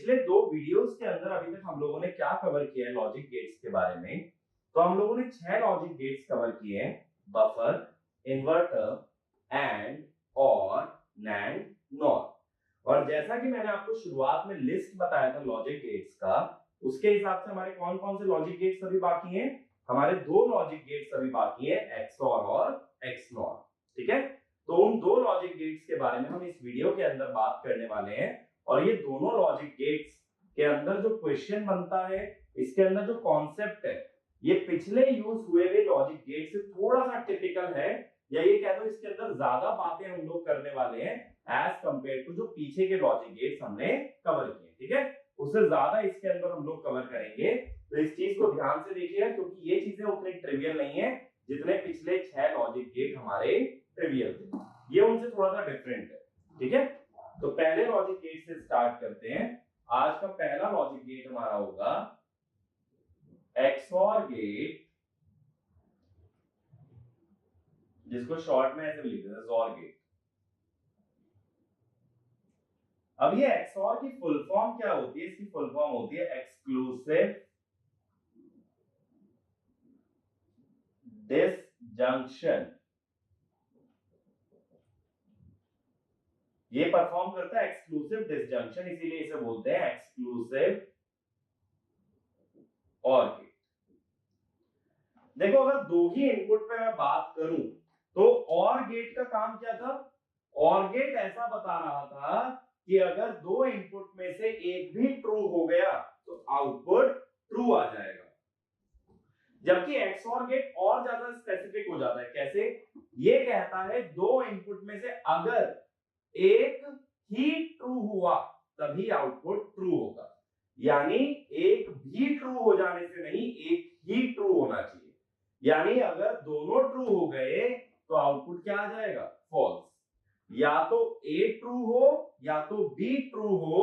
पिछले 2 वीडियोस के अंदर अभी तक हम लोगों ने क्या कवर किया है लॉजिक गेट्स के बारे में, तो हम लोगों ने 6 लॉजिक गेट्स कवर किए हैं, बफर, इन्वर्टर, एंड, और, नैंड, नॉर। और जैसा कि मैंने आपको शुरुआत में लिस्ट बताया था लॉजिक गेट्स का, उसके हिसाब से हमारे कौन कौन से लॉजिक गेट्स अभी बाकी हैं? हमारे 2 लॉजिक गेट्स अभी बाकी हैं, एक्सऑर और एक्सनॉर। ठीक है, तो उन 2 लॉजिक गेट्स के बारे में हम इस वीडियो के अंदर बात करने वाले हैं। और ये दोनों लॉजिक गेट्स के अंदर जो क्वेश्चन बनता है, इसके अंदर जो कॉन्सेप्ट है, ये पिछले यूज हुए हुए लॉजिक गेट से थोड़ा सा टिपिकल है, या ये कह दो इसके अंदर ज्यादा बातें हम लोग करने वाले हैं एज कंपेयर टू जो पीछे के लॉजिक गेट्स हमने कवर किए। ठीक है, उससे ज्यादा इसके अंदर हम लोग कवर करेंगे, तो इस चीज को ध्यान से देखिए, क्योंकि ये चीजें उतनी ट्रिवियल नहीं है जितने पिछले 6 लॉजिक गेट हमारे ट्रिवियल थे, ये उनसे थोड़ा सा डिफरेंट है। ठीक है, तो पहले लॉजिक गेट से स्टार्ट करते हैं। आज का पहला लॉजिक गेट हमारा होगा एक्सऑर गेट, जिसको शॉर्ट में ऐसे लिख देते हैं XOR गेट। अब ये एक्सऑर की फुल फॉर्म क्या होती है? इसकी फुल फॉर्म होती है एक्सक्लूसिव डिसजंक्शन। ये परफॉर्म करता है एक्सक्लूसिव डिसजंक्शन, इसीलिए इसे बोलते हैं एक्सक्लूसिव और गेट। देखो, अगर 2 ही इनपुट पे मैं बात करूं तो और गेट का काम क्या था? और गेट ऐसा बता रहा था कि अगर 2 इनपुट में से एक भी ट्रू हो गया तो आउटपुट ट्रू आ जाएगा। जबकि एक्सऑर गेट और ज्यादा स्पेसिफिक हो जाता है। कैसे? ये कहता है 2 इनपुट में से अगर एक ही ट्रू हुआ तभी आउटपुट ट्रू होगा, यानी एक भी ट्रू हो जाने से नहीं, एक ही ट्रू होना चाहिए। यानी अगर दोनों ट्रू हो गए तो आउटपुट क्या आ जाएगा? फॉल्स। या तो ए ट्रू हो या तो बी ट्रू हो,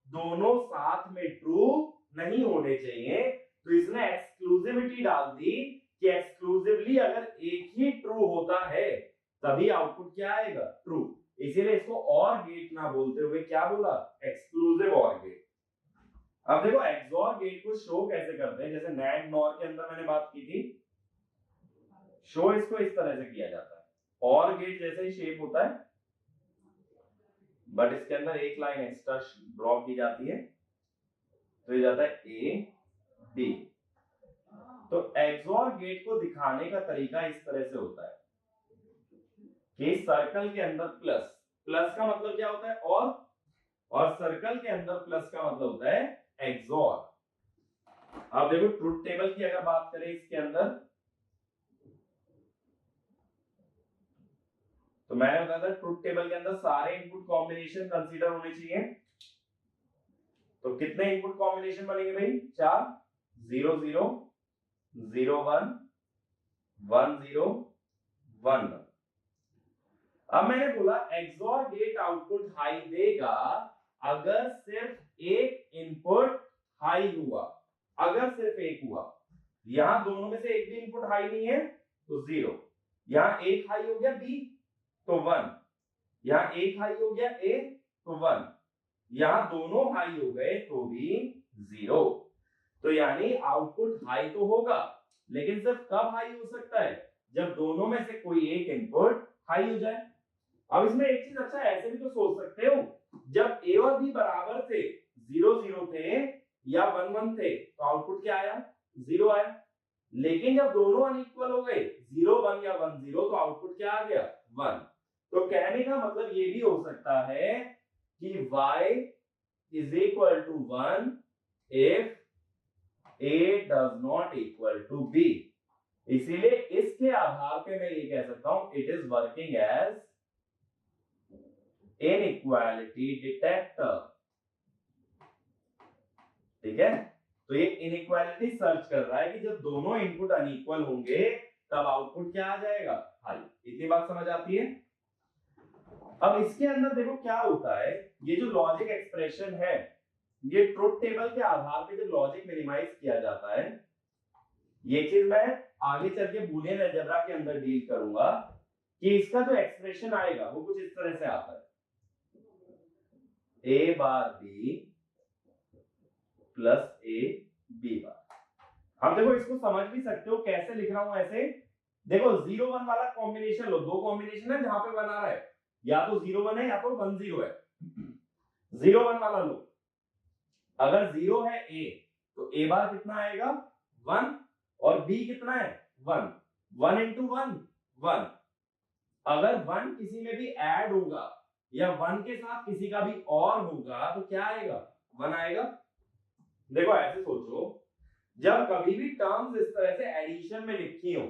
दोनों साथ में ट्रू नहीं होने चाहिए। तो इसने एक्सक्लूसिविटी डाल दी कि एक्सक्लूसिवली अगर एक ही ट्रू होता है तभी आउटपुट क्या आएगा? ट्रू। इसीलिए इसको और गेट ना बोलते हुए क्या बोला? एक्सक्लूसिव और गेट। अब देखो, एक्सऑर गेट को शो कैसे करते हैं, जैसे नैंड नॉर के अंदर मैंने बात की थी, शो इसको इस तरह से किया जाता है। और गेट जैसे ही शेप होता है, बट इसके अंदर एक लाइन एक्स्ट्रा ड्रॉ की जाती है, तो ये जाता है ए बी। तो एक्सऑर गेट को दिखाने का तरीका इस तरह से होता है कि सर्कल के अंदर प्लस, प्लस का मतलब क्या होता है? और सर्कल के अंदर प्लस का मतलब होता है एक्सऑर। अब देखो, ट्रुथ टेबल की अगर बात करें इसके अंदर, तो मैंने बताया था ट्रुथ टेबल के अंदर सारे इनपुट कॉम्बिनेशन कंसीडर होने चाहिए। तो कितने इनपुट कॉम्बिनेशन बनेंगे भाई? 4, 0 0 0 1 1 0 1 1। अब मैंने बोला एक्सऑर गेट आउटपुट हाई देगा अगर सिर्फ एक इनपुट हाई हुआ। अगर सिर्फ एक हुआ, यहां दोनों में से एक भी इनपुट हाई नहीं है तो 0, यहां एक हाई हो गया बी तो 1, यहां एक हाई हो गया ए तो 1, यहां दोनों हाई हो गए तो भी 0। तो यानी आउटपुट हाई तो होगा, लेकिन सिर्फ कब हाई हो सकता है? जब दोनों में से कोई एक इनपुट हाई हो जाए। अब इसमें एक चीज अच्छा ऐसे भी तो सोच सकते हो, जब ए और बी बराबर थे, 0 0 थे या 1 1 थे, तो आउटपुट क्या आया? 0 आया। लेकिन जब दोनों अनइक्वल हो गए, 0 1 या 1 0, तो आउटपुट क्या आ गया? 1। तो कहने का मतलब ये भी हो सकता है कि y is equal to 1 if a does not equal to b। इसीलिए इसके आधार पे मैं ये कह सकता हूं it is working as inequality detector. ठीक है, तो ये इनइक्वालिटी सर्च कर रहा है कि जब दोनों इनपुट अनइक्वल होंगे तब आउटपुट क्या आ जाएगा? हाई। इतनी बात समझ आती है? अब इसके अंदर देखो क्या होता है, ये जो लॉजिक एक्सप्रेशन है, ये ट्रुथ टेबल के आधार पे जब लॉजिक मिनिमाइज किया जाता है, ये चीज मैं आगे चल के बूलियन अलजेब्रा के अंदर डील करूंगा कि इसका जो एक्सप्रेशन आएगा वो कुछ इस तरह से आता है, A bar B plus A B bar. हम देखो इसको समझ भी सकते हो, कैसे लिख रहा हूं ऐसे, देखो 0-1 वाला कॉम्बिनेशन लो, दो कॉम्बिनेशन है जहां पे 1 आ रहा है, या तो 0-1 है या तो 1-0 है। 0-1 वाला लो, अगर 0 है ए तो ए बार कितना आएगा 1, और बी कितना है 1, 1 into 1 1। अगर 1 किसी में भी ऐड होगा या 1 के साथ किसी का भी और होगा तो क्या आएगा 1 आएगा। देखो ऐसे सोचो, जब कभी भी टर्म्स इस तरह से एडिशन में लिखी हो,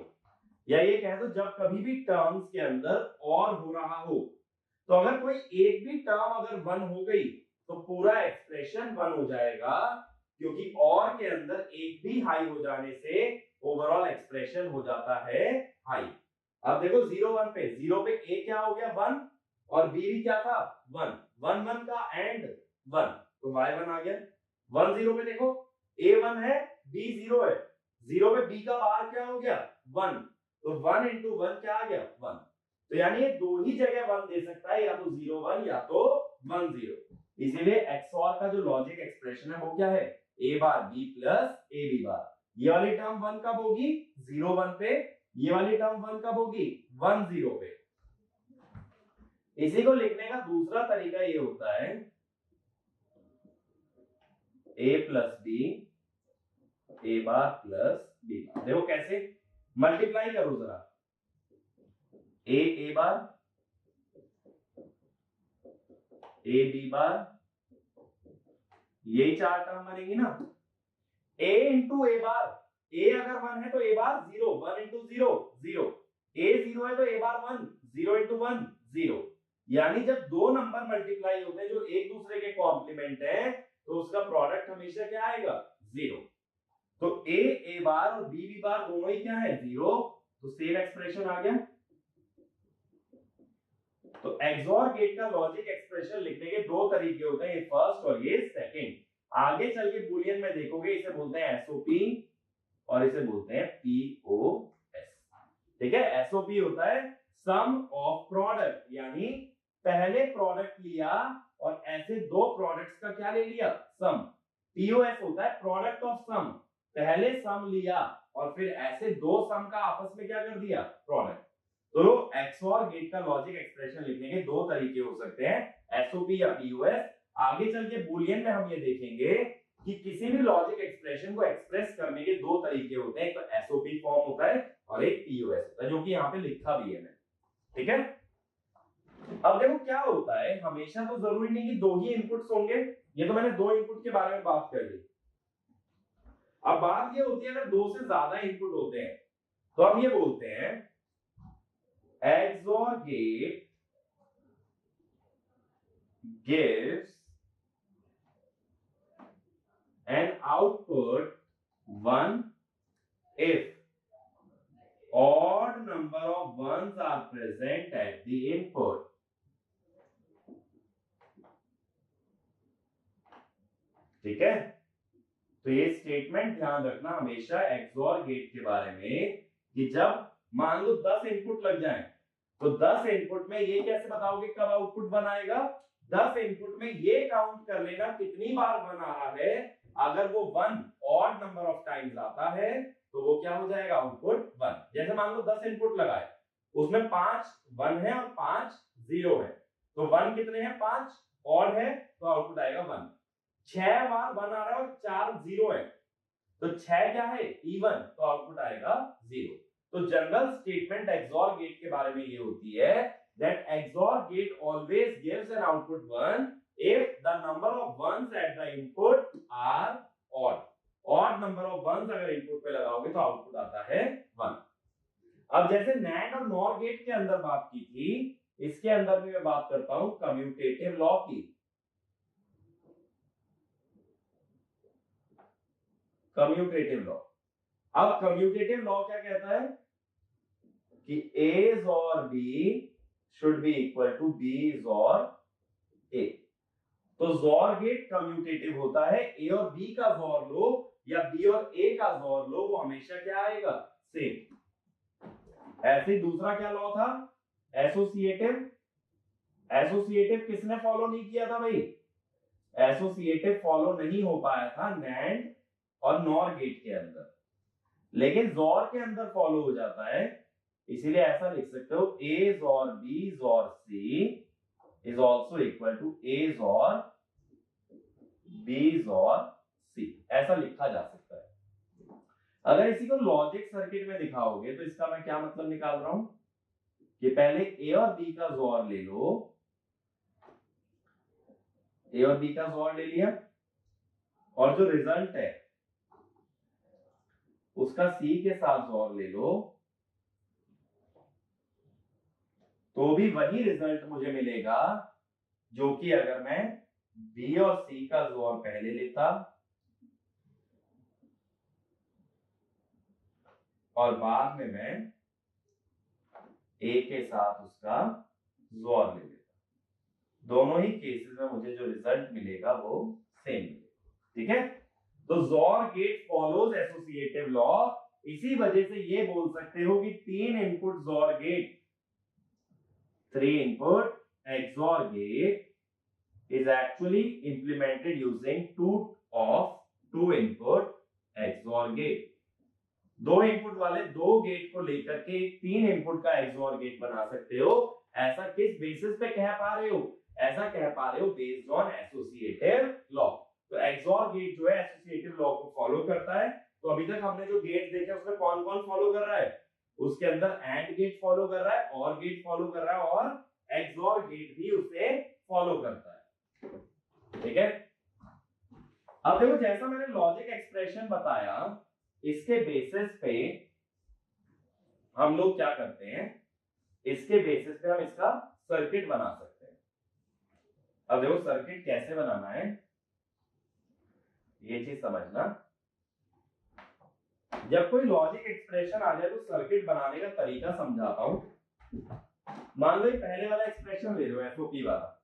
या ये कह दो जब कभी भी टर्म्स के अंदर और हो रहा हो, तो अगर कोई एक भी टर्म अगर 1 हो गई तो पूरा एक्सप्रेशन 1 हो जाएगा, क्योंकि और के अंदर एक भी हाई हो जाने से ओवरऑल एक्सप्रेशन हो जाता है हाई। अब देखो 0-1 पे, 0 पे ए क्या हो गया 1, और बी भी क्या था 1, 1-1 का एंड 1, तो y1 आ गया। 1-0 पे देखो ए 1 है बी 0 है, 0 पे बी का बार क्या हो गया 1, तो 1 into 1 क्या आ गया 1। तो यानी ये दो ही जगह 1 दे सकता है, या तो 0-1 या तो 1-0। इसीलिए XOR का जो लॉजिक एक्सप्रेशन है वो क्या है a bar b plus A B bar. ये वाली टर्म 1 कब होगी 0-1 पे, ये वाली टर्म 1 कब होगी 1-0 पे। इसी को लिखने का दूसरा तरीका ये होता है a plus b a bar plus b bar. देखो कैसे मल्टीप्लाई करो जरा, ए बार ए बी बार, यही चार टर्म बनेगी ना। a into A bar, a अगर 1 है तो a बार 0, 1 इंटू 0 0, a 0 है तो a बार 1, 0 इंटू 1 0। यानी जब दो नंबर मल्टीप्लाई होते हैं जो एक दूसरे के कॉम्प्लीमेंट है, तो उसका प्रोडक्ट हमेशा क्या आएगा 0। तो a बार और b बार दोनों ही क्या है 0, तो सेम एक्सप्रेशन आ गया। तो XOR गेट का लॉजिक एक्सप्रेशन लिखने के दो तरीके होते हैं, ये फर्स्ट और ये सेकंड। आगे चल के बूलियन में देखोगे इसे बोलते हैं एसओपी और इसे बोलते हैं पीओएस। ठीक है, एसओपी होता है सम ऑफ प्रोडक्ट, यानी पहले प्रोडक्ट लिया और ऐसे दो प्रोडक्ट्स का क्या ले लिया सम। पीओएस होता है प्रोडक्ट ऑफ सम, पहले सम लिया और फिर ऐसे दो सम का आपस में क्या कर दिया प्रोडक्ट। तो XOR गेट का लॉजिक एक्सप्रेशन लिखने के दो तरीके हो सकते हैं, एसओपी या पीओएस। आगे चल के बूलियन में हम ये देखेंगे कि किसी भी लॉजिक एक्सप्रेशन को एक्सप्रेस करने के दो तरीके होते हैं, एक तो एसओपी फॉर्म होता है और एक पीओएस होता है, जो कि यहाँ पे लिखा भी है। ठीक है, अब देखो क्या होता है, हमेशा तो जरूरी नहीं कि दो ही इनपुट्स होंगे, ये तो मैंने दो इनपुट के बारे में बात कर ली। अब बात ये होती है अगर दो से ज्यादा इनपुट होते हैं तो हम ये बोलते हैं XOR gate gives an output 1 if odd number of ones are present at the input। ठीक है, तो ये स्टेटमेंट ध्यान रखना हमेशा XOR गेट के बारे में कि जब मान लो 10 इनपुट लग जाएं तो 10 इनपुट में ये कैसे बताओगे कब आउटपुट 1 आएगा। 10 इनपुट में ये काउंट कर लेना कितनी बार 1 आ रहा है, अगर वो 1 ऑड नंबर ऑफ टाइम्स आता है तो वो क्या हो जाएगा आउटपुट 1। जैसे मान लो 10 इनपुट लगाए, उसमें 5 1 है और 5 0 है, तो 1 कितने हैं 5 ऑड है तो आउटपुट आएगा 1। 6 बार 1 आ रहा है और 4 0 है, तो 6 क्या है इवन, तो आउटपुट आएगा 0। तो जनरल स्टेटमेंट XOR गेट के बारे में ये होती है that XOR gate always gives an output 1 if the number of ones at the input are odd। odd number of ones अगर इनपुट पे लगाओगे तो आउटपुट आता है 1। अब जैसे NAND और NOR गेट के अंदर बात की थी, इसके अंदर भी मैं बात करता हूं कम्यूटेटिव लॉ की। कम्यूटेटिव लॉ, अब कम्यूटेटिव लॉ क्या कहता है कि A XOR B should be equal to B XOR A। तो XOR गेट कम्यूटेटिव होता है, A और B का XOR लो या B और A का XOR लो, वो हमेशा क्या आएगा सेम। ऐसे दूसरा क्या लॉ था एसोसिएटिव। एसोसिएटिव किसने फॉलो नहीं किया था भाई, एसोसिएटिव फॉलो नहीं हो पाया था नैंड और नॉर गेट के अंदर, लेकिन जोर के अंदर फॉलो हो जाता है। इसीलिए ऐसा लिख सकते हो ए जोर बी जोर सी इज ऑल्सो इक्वल टू ए जोर बी जोर सी, ऐसा लिखा जा सकता है। अगर इसी को लॉजिक सर्किट में दिखाओगे तो इसका मैं क्या मतलब निकाल रहा हूं कि पहले ए और बी का जोर ले लो, ए और बी का जोर ले लिया, और जो रिजल्ट है उसका सी के साथ जोर ले लो, तो भी वही रिजल्ट मुझे मिलेगा जो कि अगर मैं बी और सी का जोर पहले लेता और बाद में मैं ए के साथ उसका जोर ले लेता। दोनों ही केसेस में मुझे जो रिजल्ट मिलेगा वो सेम मिलेगा। ठीक है, तो जोर गेट फॉलोज एसोसिएटिव लॉ। इसी वजह से ये बोल सकते हो कि 3 इनपुट जोर gate, 3 input XOR gate is actually implemented using 2 input XOR gate। 2 input वाले 2 गेट को लेकर के 3 इनपुट का XOR गेट बना सकते हो। ऐसा किस बेसिस पे कह पा रहे हो? ऐसा कह पा रहे हो बेस्ड ऑन एसोसिएटिव लॉ। तो XOR गेट जो है एसोसिएटिव लॉ को फॉलो करता है। तो अभी तक हमने जो गेट देखे उसमें कौन कौन फॉलो कर रहा है? उसके अंदर एंड गेट फॉलो कर रहा है, और गेट फॉलो कर रहा है, और XOR गेट भी उसे फॉलो करता है। ठीक है, अब देखो जैसा मैंने लॉजिक एक्सप्रेशन बताया, इसके बेसिस पे हम लोग क्या करते हैं, इसके बेसिस पे हम इसका सर्किट बना सकते हैं। अब देखो सर्किट कैसे बनाना है ये चीज समझना। जब कोई लॉजिक एक्सप्रेशन आ जाए तो सर्किट बनाने का तरीका समझाता हूं। मान लो पहले वाला एक्सप्रेशन ले लो, एसओपी वाला,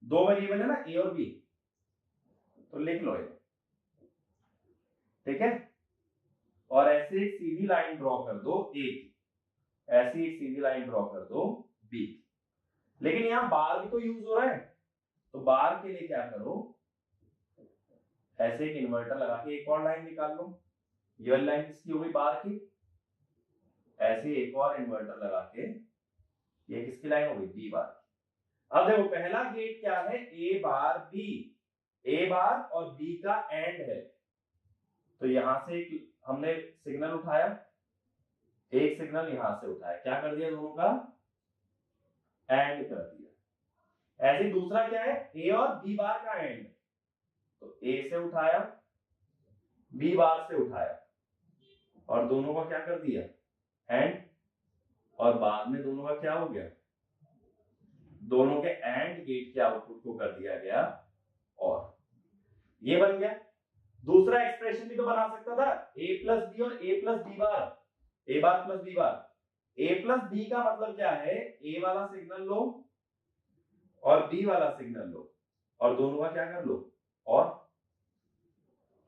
2 वेरिएबल है ना ए और बी, तो लिख लो ये। ठीक है, और ऐसे एक सीधी लाइन ड्रॉ कर दो ए की, ऐसी एक सीधी लाइन ड्रॉ कर दो बी। लेकिन यहां बार भी तो यूज हो रहा है, तो बार के लिए क्या करो, ऐसे एक इन्वर्टर लगा के एक और लाइन निकाल लो। ये वाली लाइन किसकी हो गई? बार की। ऐसे एक और इन्वर्टर लगा के ये किसकी लाइन हो गई? बी बार की। अब देखो पहला गेट क्या है? ए बार बी, ए बार और बी का एंड है। तो यहां से एक हमने सिग्नल उठाया, एक सिग्नल यहां से उठाया, क्या कर दिया? दोनों का एंड कर दिया। ऐसे दूसरा क्या है? ए और बी बार का एंड, तो ए से उठाया, बी बार से उठाया, और दोनों का क्या कर दिया? एंड। और बाद में दोनों का क्या हो गया? दोनों के एंड गेट के आउटपुट को कर दिया गया, और ये बन गया। दूसरा एक्सप्रेशन भी तो बना सकता था, ए प्लस बी और ए प्लस बी बार, ए बार प्लस बी बार। ए प्लस बी का मतलब क्या है? ए वाला सिग्नल लो और बी वाला सिग्नल लो, और दोनों का क्या कर लो? और।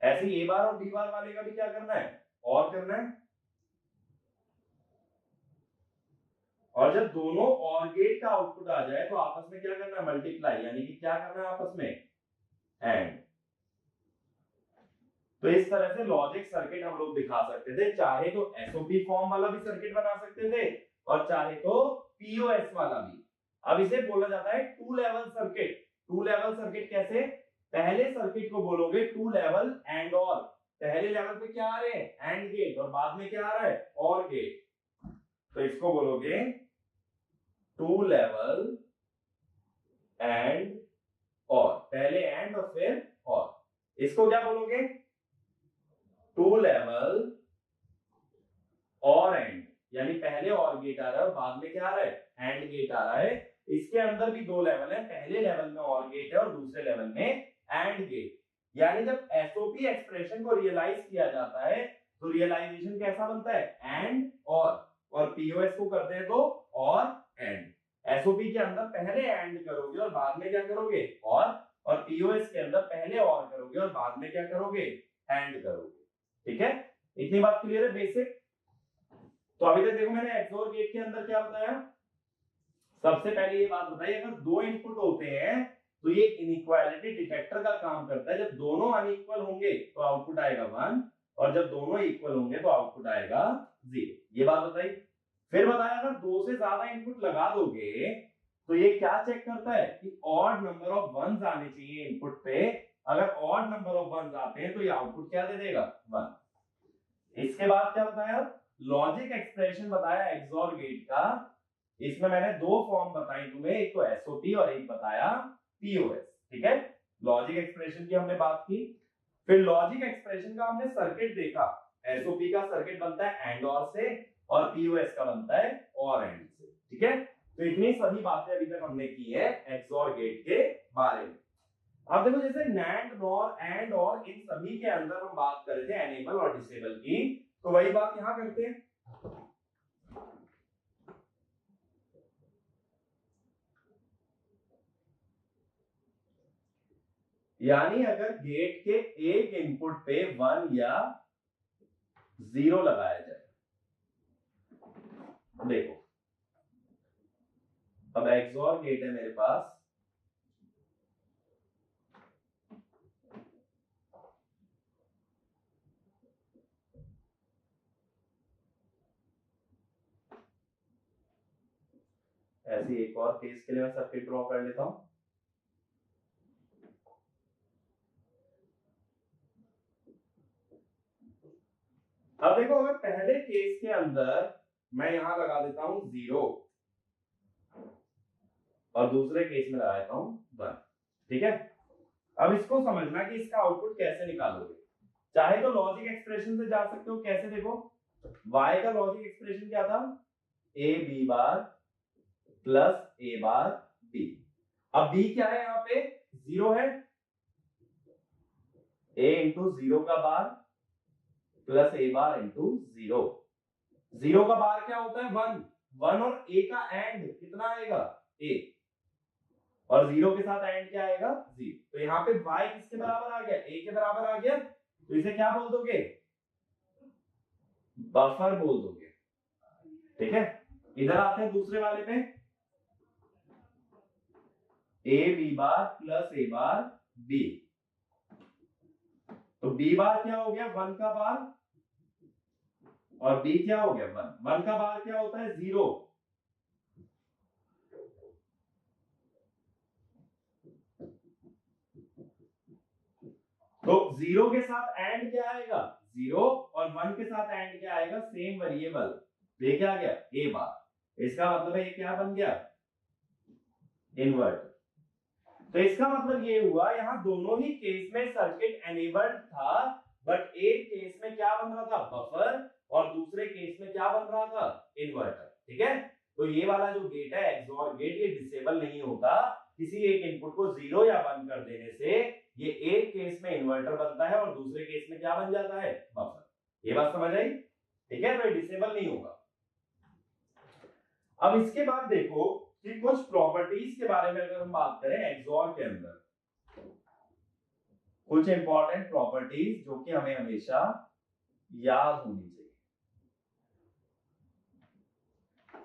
ऐसे ए बार और बी बार वाले का भी क्या करना है? और करना है। और जब दोनों और गेट का आउटपुट आ जाए तो आपस में क्या करना है? मल्टीप्लाई, यानी कि क्या करना है आपस में? एंड। तो इस तरह से लॉजिक सर्किट हम लोग दिखा सकते थे। चाहे तो एसओपी फॉर्म वाला भी सर्किट बना सकते थे, और चाहे तो पीओएस वाला भी। अब इसे बोला जाता है 2 लेवल सर्किट। 2 लेवल सर्किट कैसे? पहले सर्किट को बोलोगे 2 लेवल एंड और। पहले लेवल पे क्या आ रहे हैं? एंड गेट, और बाद में क्या आ रहा है? और गेट। तो इसको बोलोगे 2 लेवल एंड और, पहले एंड और फिर और। इसको क्या बोलोगे? 2 लेवल और एंड, यानी पहले और गेट आ रहा है और बाद में क्या आ रहा है? एंड गेट आ रहा है। इसके अंदर भी 2 लेवल है, पहले लेवल में और गेट है और दूसरे लेवल में एंड गेट। यानी जब एसओपी एक्सप्रेशन को रियलाइज किया जाता है तो रियलाइजेशन कैसा बनता है? एंड और पीओएस को करते हैं तो और एंड। एसओपी के अंदर पहले एंड करोगे और बाद में क्या करोगे? और पीओएस के अंदर पहले और करोगे और बाद में क्या करोगे? एंड करोगे। ठीक है, इतनी बात क्लियर है? बेसिक। तो अभी तक देखो मैंने एक्सओर गेट के अंदर क्या बताया। सबसे पहले ये बात बताई, अगर 2 इनपुट होते हैं तो ये इनइक्वालिटी डिटेक्टर का काम करता है। जब दोनों अनइक्वल होंगे तो आउटपुट आएगा 1 और जब दोनों इक्वल होंगे तो आउटपुट आएगा 0। ये बात बताई। फिर बताया अगर 2 से ज्यादा इनपुट लगा दोगे तो ये क्या चेक करता है कि ऑड नंबर ऑफ वंस आने चाहिए इनपुट पे। अगर ऑड नंबर ऑफ वंस आते हैं तो ये आउटपुट क्या दे देगा 1। इसके बाद क्या बताया, लॉजिक एक्सप्रेशन बताया एक्सओर गेट का। इसमें मैंने 2 फॉर्म बताई तुम्हें, एक तो एसओपी और एक बताया पीओएस। ठीक है, लॉजिक एक्सप्रेशन की हमने बात की। फिर लॉजिक एक्सप्रेशन का हमने सर्किट देखा। एसओपी का सर्किट बनता है एंड और से और पीओएस का बनता है और एंड से। ठीक है, तो इतनी सभी बातें अभी तक हमने की है एक्सओर गेट के बारे में। अब देखो जैसे नैंड नॉर एंड और इन सभी के अंदर हम बात कर रहे थे एनेबल और डिसेबल की, तो वही बात यहां करते हैं। यानी अगर गेट के एक इनपुट पे 1 या 0 लगाया जाए, देखो अब एक्सओर गेट है मेरे पास, ऐसे एक और केस के लिए मैं सर्किट ड्रॉ कर लेता हूं। अब देखो अगर पहले केस के अंदर मैं यहां लगा देता हूं 0 और दूसरे केस में लगा देता हूं 1। ठीक है, अब इसको समझना कि इसका आउटपुट कैसे निकालोगे। चाहे तो लॉजिक एक्सप्रेशन से जा सकते हो। कैसे, देखो y का लॉजिक एक्सप्रेशन क्या था, a b bar plus a bar b। अब b क्या है, यहाँ पे 0 है, a इंटू 0 का बार प्लस a बार इंटू 0। 0 का बार क्या होता है 1, 1 और a का एंड कितना आएगा a, और 0 के साथ एंड क्या आएगा 0। तो यहाँ पे y किसके बराबर आ गया, a के बराबर आ गया। तो इसे क्या बोल दोगे, बफर बोल दोगे। ठीक है, इधर आते हैं दूसरे वाले पे, a b bar plus a bar b। तो b बार क्या हो गया 1 का बार और b क्या हो गया 1। 1 का बार क्या होता है 0, तो 0 के साथ एंड क्या आएगा 0 और 1 के साथ एंड क्या आएगा सेम वेरिएबल। ये क्या आ गया a बार। इसका मतलब है ये क्या बन गया इन्वर्टर। तो इसका मतलब ये हुआ यहाँ दोनों ही केस में सर्किट एनेबल्ड था, बट एक केस में क्या बन रहा था बफर और दूसरे केस में क्या बन रहा था इन्वर्टर। ठीक है, तो ये वाला जो गेट है एक्सओर गेट, ये डिसेबल नहीं होता। किसी एक इनपुट को 0 या 1 कर देने से ये एक केस में इन्वर्टर बनता है और दूसरे केस में क्या बन जाता है बफर। ये बात समझ आई। ठीक है, तो ये डिसेबल नहीं होगा। अब इसके बाद देखो कि कुछ प्रॉपर्टीज के बारे में अगर हम बात करें एक्सओर के अंदर, कुछ इंपॉर्टेंट प्रॉपर्टीज जो कि हमें हमेशा याद होनी चाहिए।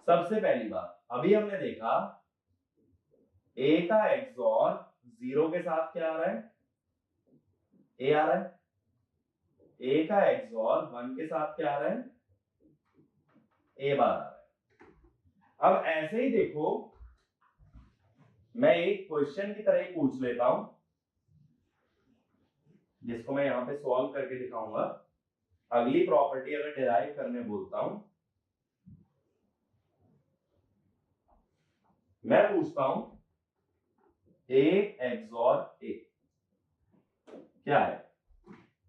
सबसे पहली बात, अभी हमने देखा a का एक्सओर 0 के साथ क्या आ रहा है a आ रहा है, a का एक्सओर 1 के साथ क्या आ रहा है a बार आ रहा है। अब ऐसे ही देखो, मैं एक क्वेश्चन की तरह ही पूछ लेता हूं जिसको मैं यहां पे सॉल्व करके दिखाऊंगा। अगली प्रॉपर्टी अगर डिराइव करने बोलता हूं, मैं पूछता हूं a एक्सओर a क्या है।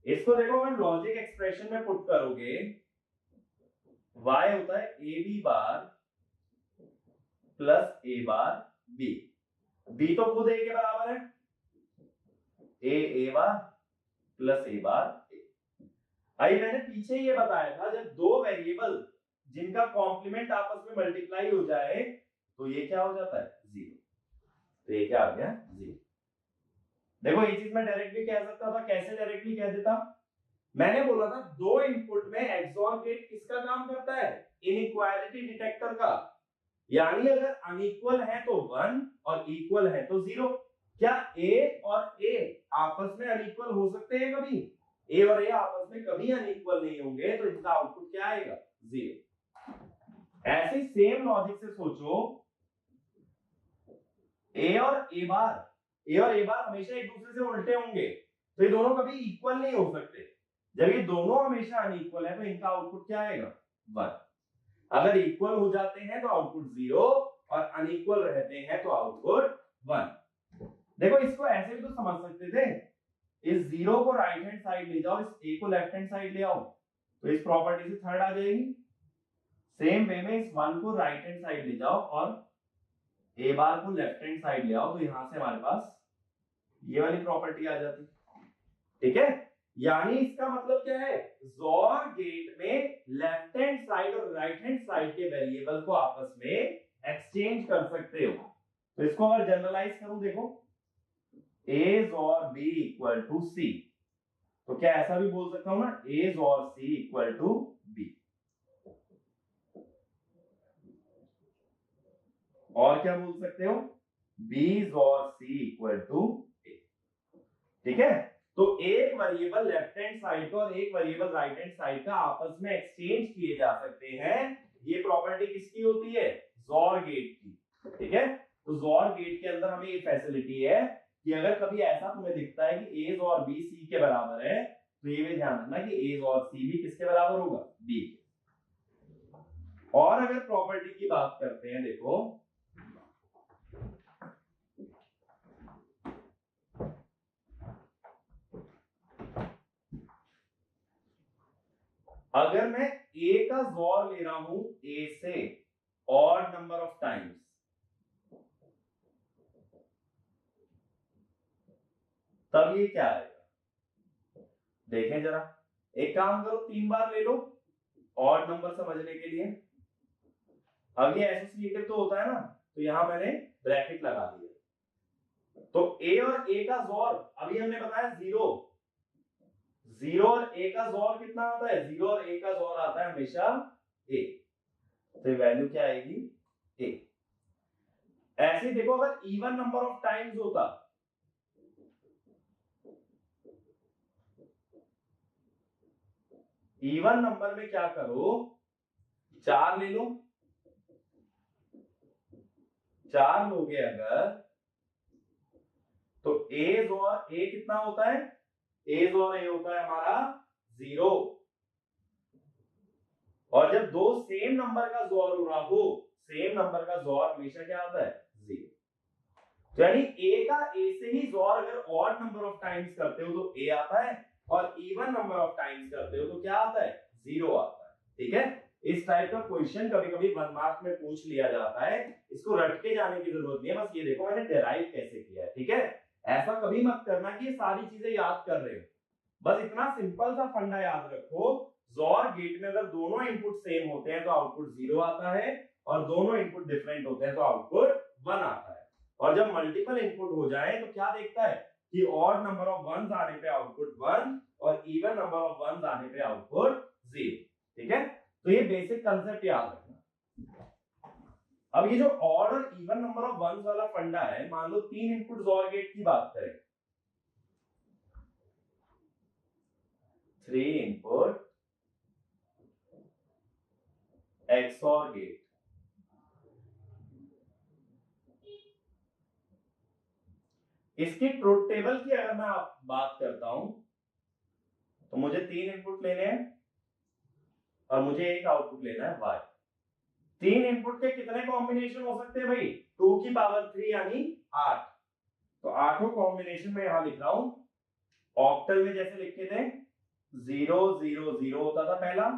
इसको देखो अगर लॉजिक एक्सप्रेशन में पुट करोगे, y होता है a b bar plus a bar b। b तो खुद a के बराबर है, a bar plus a bar a। आई मैंने पीछे ये बताया था जब दो वेरिएबल जिनका कॉम्प्लीमेंट आपस में मल्टीप्लाई हो जाए तो ये क्या हो जाता है 0। तो ये क्या आ गया 0। देखो ये चीज मैं डायरेक्टली कह सकता था। कैसे डायरेक्टली कह देता, मैंने बोला था दो इनपुट में एक्सओर गेट किसका काम करता है इनइक्वालिटी डिटेक्टर का। यानी अगर अनइक्वल है तो 1 और इक्वल है तो 0। क्या ए और ए आपस में अनइक्वल हो सकते हैं कभी? ए और ए आपस में कभी अनइक्वल नहीं होंगे, तो इनका आउटपुट क्या आएगा? 0। ऐसे सेम लॉजिक से सोचो, ए और ए बार हमेशा एक दूसरे से उल्टे होंगे, तो ये दोनों कभी इक्वल नहीं हो सकते। जब ये दोनों हमेशा अनइक्वल है तो इनका आउटपुट क्या आएगा? 1। अगर इक्वल हो जाते हैं तो आउटपुट 0 और अनइक्वल रहते हैं तो आउटपुट 1। देखो इसको ऐसे भी तो समझ सकते थे, इस 0 को राइट हैंड साइड ले जाओ, इस ए को लेफ्ट हैंड साइड ले आओ, तो इस प्रॉपर्टी से थर्ड आ जाएगी। सेम वे में इस 1 को राइट हैंड साइड ले जाओ और ए बार को लेफ्ट हैंड साइड ले आओ, तो यहां से हमारे पास ये वाली प्रॉपर्टी आ जाती। ठीक है, यानी इसका मतलब क्या है? जोर गेट में लेफ्ट हैंड साइड और राइट हैंड साइड के वेरिएबल को आपस में एक्सचेंज कर सकते हो। तो इसको अगर जनरलाइज करूं, देखो A और B इक्वल टू C, तो क्या ऐसा भी बोल सकता हूं ना, A और C इक्वल टू B। और क्या बोल सकते हो? B और C इक्वल टू A। ठीक है, तो एक वेरिएबल लेफ्ट हैंड साइड का और एक वेरिएबल राइट हैंड साइड का आपस में एक्सचेंज किए जा सकते हैं। ये प्रॉपर्टी किसकी होती है? जोर गेट की। ठीक है, तो जोर गेट के अंदर हमें ये फैसिलिटी है कि अगर कभी ऐसा तुम्हें दिखता है कि A और B C के बराबर है, तो ये भी ध्यान रखना कि A और C भी किसके बराबर होगा? B के। और अगर प्रॉपर्टी की बात करते हैं, देखो अगर मैं A का जोर ले रहा हूं A से ऑड नंबर ऑफ टाइम्स, तब ये क्या आएगा? देखें जरा, एक काम करो, 3 बार ले लो ऑड नंबर समझने के लिए। अब ये एसोसिएटिव तो होता है ना, तो यहां मैंने ब्रैकेट लगा दिया। तो A और A का जोर अभी हमने बताया 0 और A का जोर कितना आता है? 0 और A का जोर आता है हमेशा A, तो वैल्यू क्या आएगी? A। ऐसे देखो, अगर इवन नंबर ऑफ टाइम्स होता, इवन नंबर में क्या करो, 4 ले लो, 4 लोगे अगर, तो एज और ए कितना होता है? एज और ए होता है हमारा 0। और जब दो सेम नंबर का जोर हो रहा हो, सेम नंबर का जोर हमेशा क्या आता है? 0। तो यानी ए का ए से ही जोर अगर ऑड नंबर ऑफ टाइम्स करते हो तो ए आता है, और इवन नंबर ऑफ टाइम्स करते हो तो क्या आता है? 0 आता है। ठीक है, इस टाइप का क्वेश्चन कभी-कभी 1 मार्क में पूछ लिया जाता है, इसको रट के जाने की जरूरत नहीं है, बस ये देखो मैंने डेराइव कैसे किया है। ठीक है, ऐसा कभी मत करना कि ये सारी चीजें याद कर रहे हो, बस इतना सिंपल सा फंडा याद रखो, जोर गेट में अगर दोनों इनपुट सेम होते हैं तो आउटपुट 0 आता है, और दोनों इनपुट डिफरेंट होते हैं तो आउटपुट 1 आता है। और जब मल्टीपल इनपुट हो जाए तो क्या देखता है कि ऑड नंबर ऑफ वंस आने पे आउटपुट 1 और इवन नंबर ऑफ वंस आने पे आउटपुट 0। ठीक है, तो ये बेसिक कंसेप्ट याद रखना। अब ये जो ऑड और इवन नंबर ऑफ वंस वाला फंडा है, मान लो 3 इनपुट जोर गेट की बात करें, 3 इनपुट XOR गेट, इसकी ट्रुथ टेबल की अगर मैं बात करता हूं, तो मुझे 3 इनपुट लेने हैं और मुझे एक आउटपुट लेना है y। 3 इनपुट के कितने कॉम्बिनेशन हो सकते हैं भाई? 2 की पावर 3 यानी 8। तो 8 कॉम्बिनेशन में यहां लिख रहा हूं, ऑक्टल में जैसे लिखे थे 0 0 0 होता था पहला,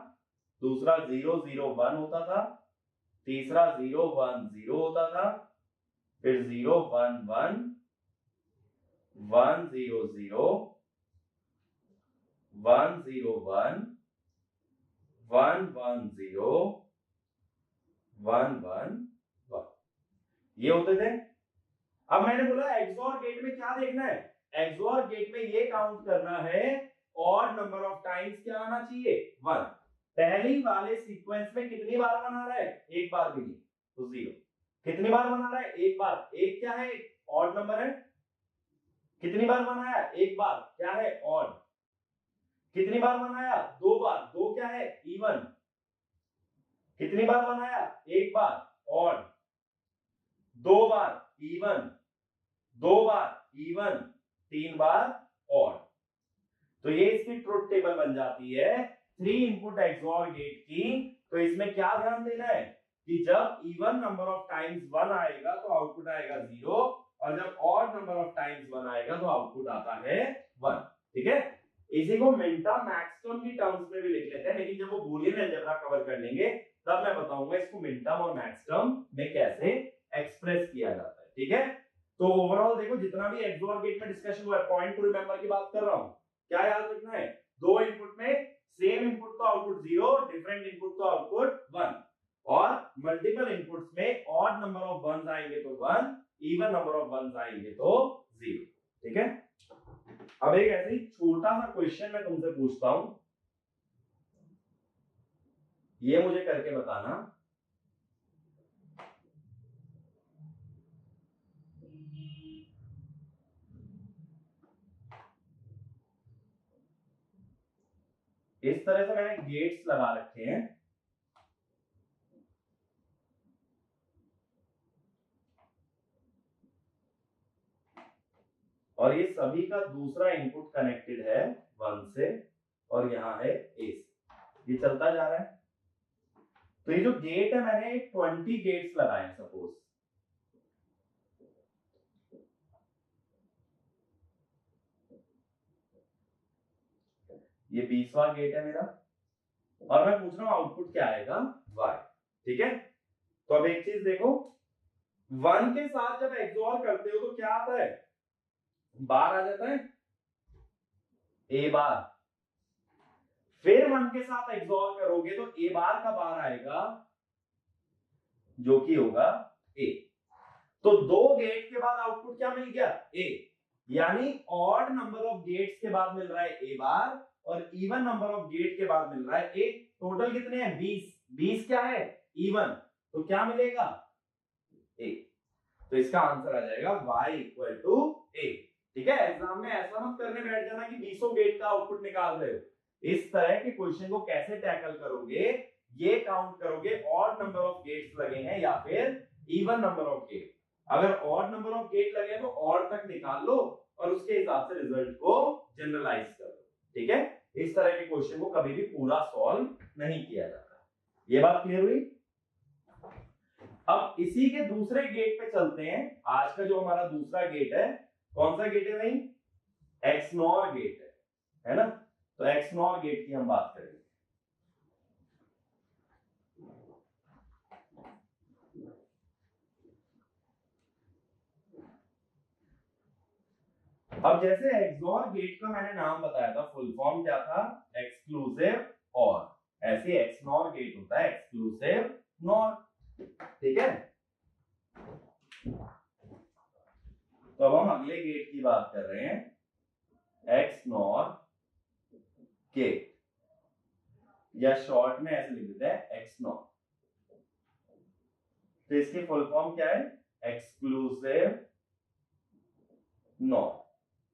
दूसरा 0 0 1 होता था, तीसरा 0 1 0 होता था, फिर 0 1 1 1 0 0 1 0 1 1 1 0 1 1 1, ये होते थे। अब मैंने बोला एक्सओर गेट में क्या देखना है? एक्सओर गेट में ये काउंट करना है ऑड नंबर ऑफ टाइम्स क्या आना चाहिए? 1। पहली वाले सीक्वेंस में कितनी बार बना रहा है? एक बार भी नहीं, तो 0। कितनी बार बना रहा है? एक बार। एक क्या है? ऑड नंबर है, कितनी बार 1 आया? एक बार, क्या है? ऑड। कितनी बार 1 आया? 2 बार, 2 क्या है? इवन। कितनी बार 1 आया? एक बार, ऑड। 2 बार इवन, 2 बार इवन, 3 बार ऑड। तो ये इसकी ट्रुथ टेबल बन जाती है 3 इनपुट एक्सओर गेट की। तो इसमें क्या ध्यान देना है कि जब इवन नंबर ऑफ टाइम्स 1 आएगा तो आउटपुट आएगा 0, और जब ऑड नंबर ऑफ टाइम्स 1 आएगा तो आउटपुट आता है 1। ठीक है, इसी को मिनटर्म मैक्सटर्म की टर्म्स में भी लिख लेते हैं, लेकिन जब वो बूलियन अलजेब्रा कवर कर लेंगे तब मैं बताऊंगा इसको मिनटर्म और मैक्सटर्म में कैसे एक्सप्रेस किया जाता है। ठीक है, तो ओवरऑल देखो जितना भी एक्सओर गेट में डिस्कशन हुआ है, पॉइंट टू रिमेंबर की बात कर रहा हूं, क्या याद रखना है? दो इनपुट में सेम इनपुट तो आउटपुट 0, डिफरेंट इनपुट तो आउटपुट 1, और मल्टीपल इनपुट्स में ऑड नंबर ऑफ वंस आएंगे तो 1, इवन नंबर ऑफ वंस आएंगे तो 0। ठीक है, अब एक ऐसे ही छोटा सा क्वेश्चन मैं तुमसे पूछता हूं, ये मुझे करके बताना। इस तरह से मैंने गेट्स लगा रखे हैं, और ये सभी का दूसरा इनपुट कनेक्टेड है 1 से, और यहां है A से, ये चलता जा रहा है। तो ये जो गेट है मैंने 20 गेट्स लगाए हैं सपोज, ये 20वां गेट है मेरा, और मैं पूछ रहा हूं आउटपुट क्या आएगा? y। ठीक है, तो अब एक चीज देखो, 1 के साथ जब एक्सओर करते हो तो क्या आता है? बार आ जाता है, a बार। फिर 1 के साथ एक्सओर करोगे तो a बार का बार आएगा जो कि होगा a। तो दो गेट के बाद आउटपुट क्या मिल गया? a, यानी ऑड नंबर ऑफ गेट्स के बाद मिल रहा है a बार, और इवन नंबर ऑफ गेट के बाद मिल रहा है a। टोटल कितने हैं? 20। 20 क्या है? इवन, तो क्या मिलेगा? a। तो इसका आंसर आ जाएगा y इक्वल टू a। ठीक है, एग्जाम में ऐसा मत करने बैठ जाना कि 20 गेट का आउटपुट निकाल रहे हो। इस तरह के क्वेश्चन को कैसे टैकल करोगे, ये काउंट करोगे ऑड नंबर ऑफ गेट्स लगे हैं या फिर इवन नंबर ऑफ गेट। अगर ऑड नंबर ऑफ गेट लगे तो ऑड तक निकाल लो और उसके हिसाब से रिजल्ट को जनरलाइज कर लो। ठीक है, इस तरह के क्वेश्चन को कभी भी पूरा सॉल्व नहीं किया जाता। ये बात क्लियर हुई? अब इसी के दूसरे गेट पे चलते हैं। आज का जो हमारा दूसरा गेट है, कौन सा गेट है भाई? एक्सनॉर गेट है ना? तो एक्सनॉर गेट की हम बात करेंगे। अब जैसे एक्सओर गेट का मैंने नाम बताया था, फुल फॉर्म क्या था? एक्सक्लूसिव और। ऐसे एक्सनॉर गेट होता है एक्सक्लूसिव नॉर। ठीक है, तो अब हम अगले गेट की बात कर रहे हैं, एक्सनॉर गेट, या शॉर्ट में ऐसे लिख देते हैं एक्सनॉर। तो इसकी फुल फॉर्म क्या है? Exclusive nor.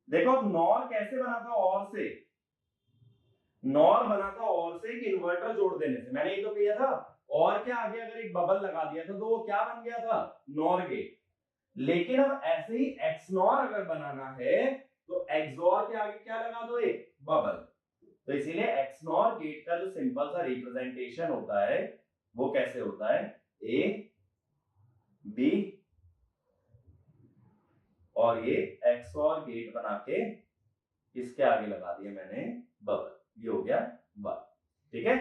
देखो अब नॉर कैसे बना था? और से। नॉर बना था और से, एक इन्वर्टर जोड़ देने से। मैंने ये तो किया था, और क्या आगे अगर एक बबल लगा दिया था तो वो क्या बन गया था? NOR gate. लेकिन अब ऐसे ही एक्सनॉर अगर बनाना है तो एक्सओर के आगे क्या लगा दो? एक बबल। तो इसीलिए एक्सनॉर गेट का जो सिंपल सा रिप्रेजेंटेशन होता है वो कैसे होता है? ए बी, और ये एक्सओर गेट बना के इसके आगे लगा दिया मैंने बबल, ये हो गया y। ठीक है,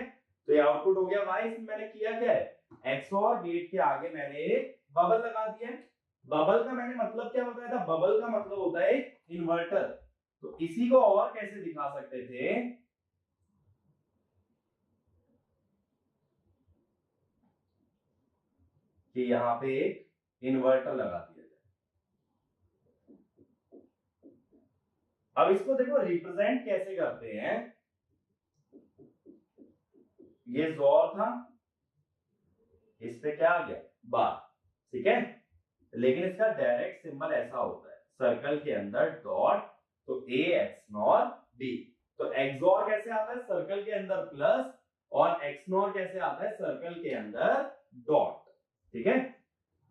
तो ये आउटपुट हो गया y। इसमें मैंने किया क्या है? एक्सओर गेट के आगे मैंने एक बबल लगा दिया है। बबल का मैंने मतलब क्या बताया था? बबल का मतलब होता है इन्वर्टर। तो इसी को और कैसे दिखा सकते थे? कि यहां पे एक इन्वर्टर लगा दिया जाए। अब इसको देखो रिप्रेजेंट कैसे करते हैं। ये जोर था, इस पे क्या आ गया? बार। ठीक है, लेकिन इसका डायरेक्ट सिंबल ऐसा होता है, सर्कल के अंदर डॉट, तो a XNOR b। तो XOR कैसे आता है, सर्कल के अंदर प्लस, और XNOR कैसे आता है, सर्कल के अंदर डॉट। ठीक है,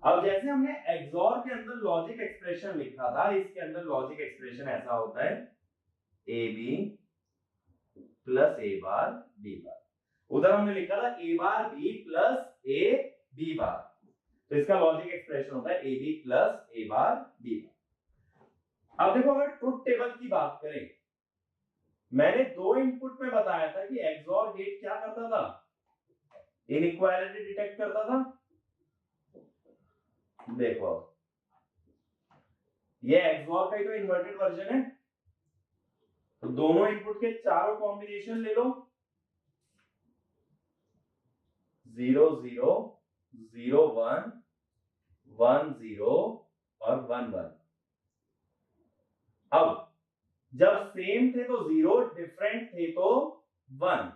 अब जैसे हमने XOR के अंदर लॉजिक एक्सप्रेशन लिखा था, इसके अंदर लॉजिक एक्सप्रेशन ऐसा होता है AB plus A bar B बार। उधर हमने लिखा था A bar B plus A B बार, तो इसका लॉजिक एक्सप्रेशन होता है AB plus A bar B बार। अब देखो, अगर ट्रुथ टेबल की बात करें, मैंने दो इनपुट में बताया था कि XOR गेट क्या करता था, इनइक्वालिटी डिटेक्ट करता था। देखो, ये XOR का ही तो इन्वर्टेड वर्जन है, तो दोनों इनपुट के चारों कॉम्बिनेशन ले लो, 0 0 0 1 1 0 और 1 1। अब जब सेम थे तो 0, डिफरेंट थे तो 1,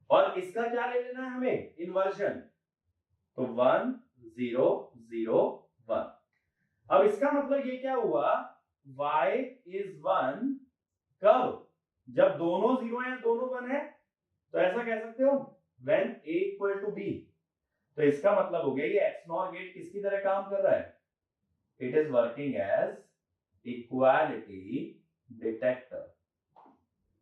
और इसका क्या ले लेना है हमें, इन्वर्जन, तो 1 0 0 1। अब इसका मतलब ये क्या हुआ, y is 1 कब, जब दोनों 0 है दोनों 1 है, तो ऐसा कह सकते हो when a equal to b। तो इसका मतलब हो गया ये XNOR गेट किसकी तरह काम कर रहा है, it is working as equality detector.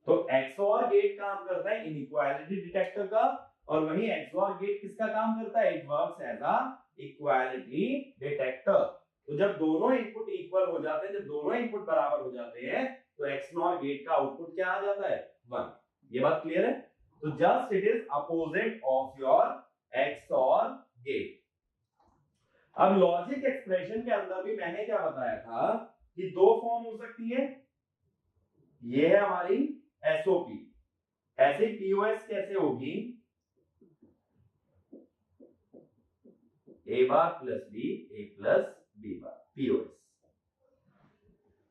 तो XOR गेट काम करता है इनइक्वालिटी डिटेक्टर का, और वहीं XOR गेट किसका काम करता है, it works as a equality detector. तो जब दोनों इनपुट इक्वल हो जाते हैं, जब दोनों इनपुट बराबर हो जाते हैं, तो XNOR गेट का आउटपुट क्या आ जाता है, 1। ये बात क्लियर है, तो just it is opposite of your XOR gate. अब लॉजिक एक्सप्रेशन के अंदर भी मैंने क्या बताया था कि दो फॉर्म हो सकती है, ये है हमारी SOP, ऐसे POS कैसे होगी, A bar plus B A plus B bar, POS।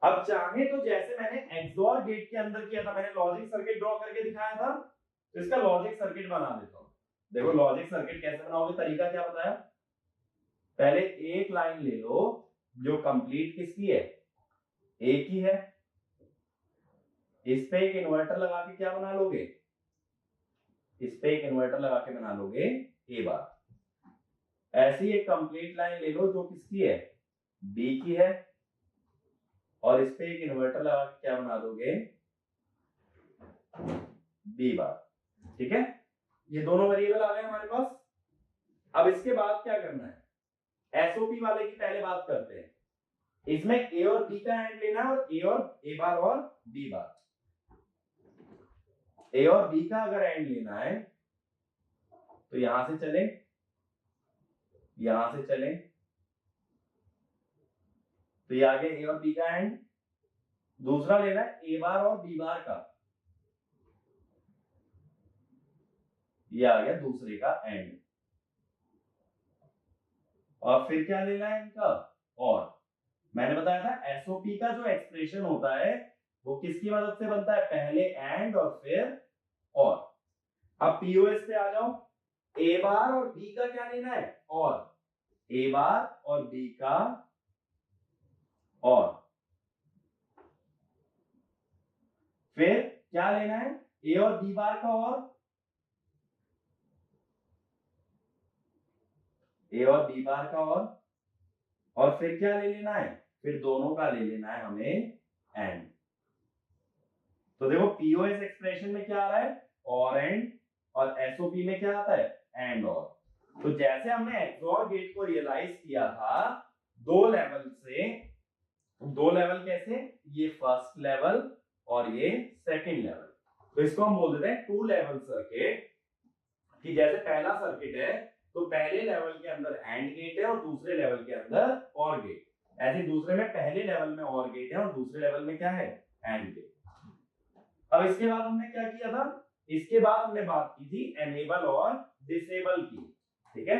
अब चाहे तो जैसे मैंने XOR गेट के अंदर किया था, मैंने लॉजिक सर्किट ड्रॉ करके दिखाया था, तो इसका लॉजिक सर्किट बना देता हूं। देखो लॉजिक सर्किट कैसे बनाओगे, तरीका क्या बताया, पहले एक लाइन ले लो जो कंप्लीट किसकी है, A की है, इस पे एक इन्वर्टर लगा के क्या बना लोगे, इस पे एक इन्वर्टर लगा के बना लोगे A बार। ऐसी एक कंप्लीट लाइन ले लो जो किसकी है, B की है, और इस पे एक इन्वर्टर लगा के क्या बना दोगे, B बार। ठीक है, ये दोनों वेरिएबल आ गए हमारे पास। अब इसके बाद क्या करना है, SOP वाले की पहले बात करते हैं। इसमें A और B का एंड लेना है, और A बार और B बार। A और B का अगर एंड लेना है तो यहां से चले, यहां से चले, तो ये आ गया A और B का एंड। दूसरा लेना है A बार और B बार का, ये आ गया दूसरे का एंड। और फिर क्या लेना है इनका, और मैंने बताया था SOP का जो एक्सप्रेशन होता है वो किसकी मदद से बनता है, पहले एंड और फिर और। अब POS पे आ जाओ, A बार और B का क्या लेना है, और A बार और B का और, फिर क्या लेना है, A और B बार का A और B बार का और फिर क्या ले लेना है, फिर दोनों का ले लेना है हमें एंड। तो देखो POS एक्सप्रेशन में क्या आ रहा है, और एंड, और SOP में क्या आता है, एंड और। तो जैसे हमने XOR गेट को रियलाइज किया था दो लेवल से, दो लेवल कैसे, ये फर्स्ट लेवल और ये सेकंड लेवल, तो इसको हम बोल देते हैं टू लेवल सर्किट। कि जैसे पहला सर्किट है तो पहले लेवल के अंदर एंड गेट है और दूसरे लेवल के अंदर और गेट, ऐसे दूसरे में पहले लेवल में और गेट है और दूसरे लेवल में क्या है, एंड गेट। अब इसके बाद हमने क्या किया था, इसके बाद हमने बात की थी एनेबल और डिसेबल की। ठीक है,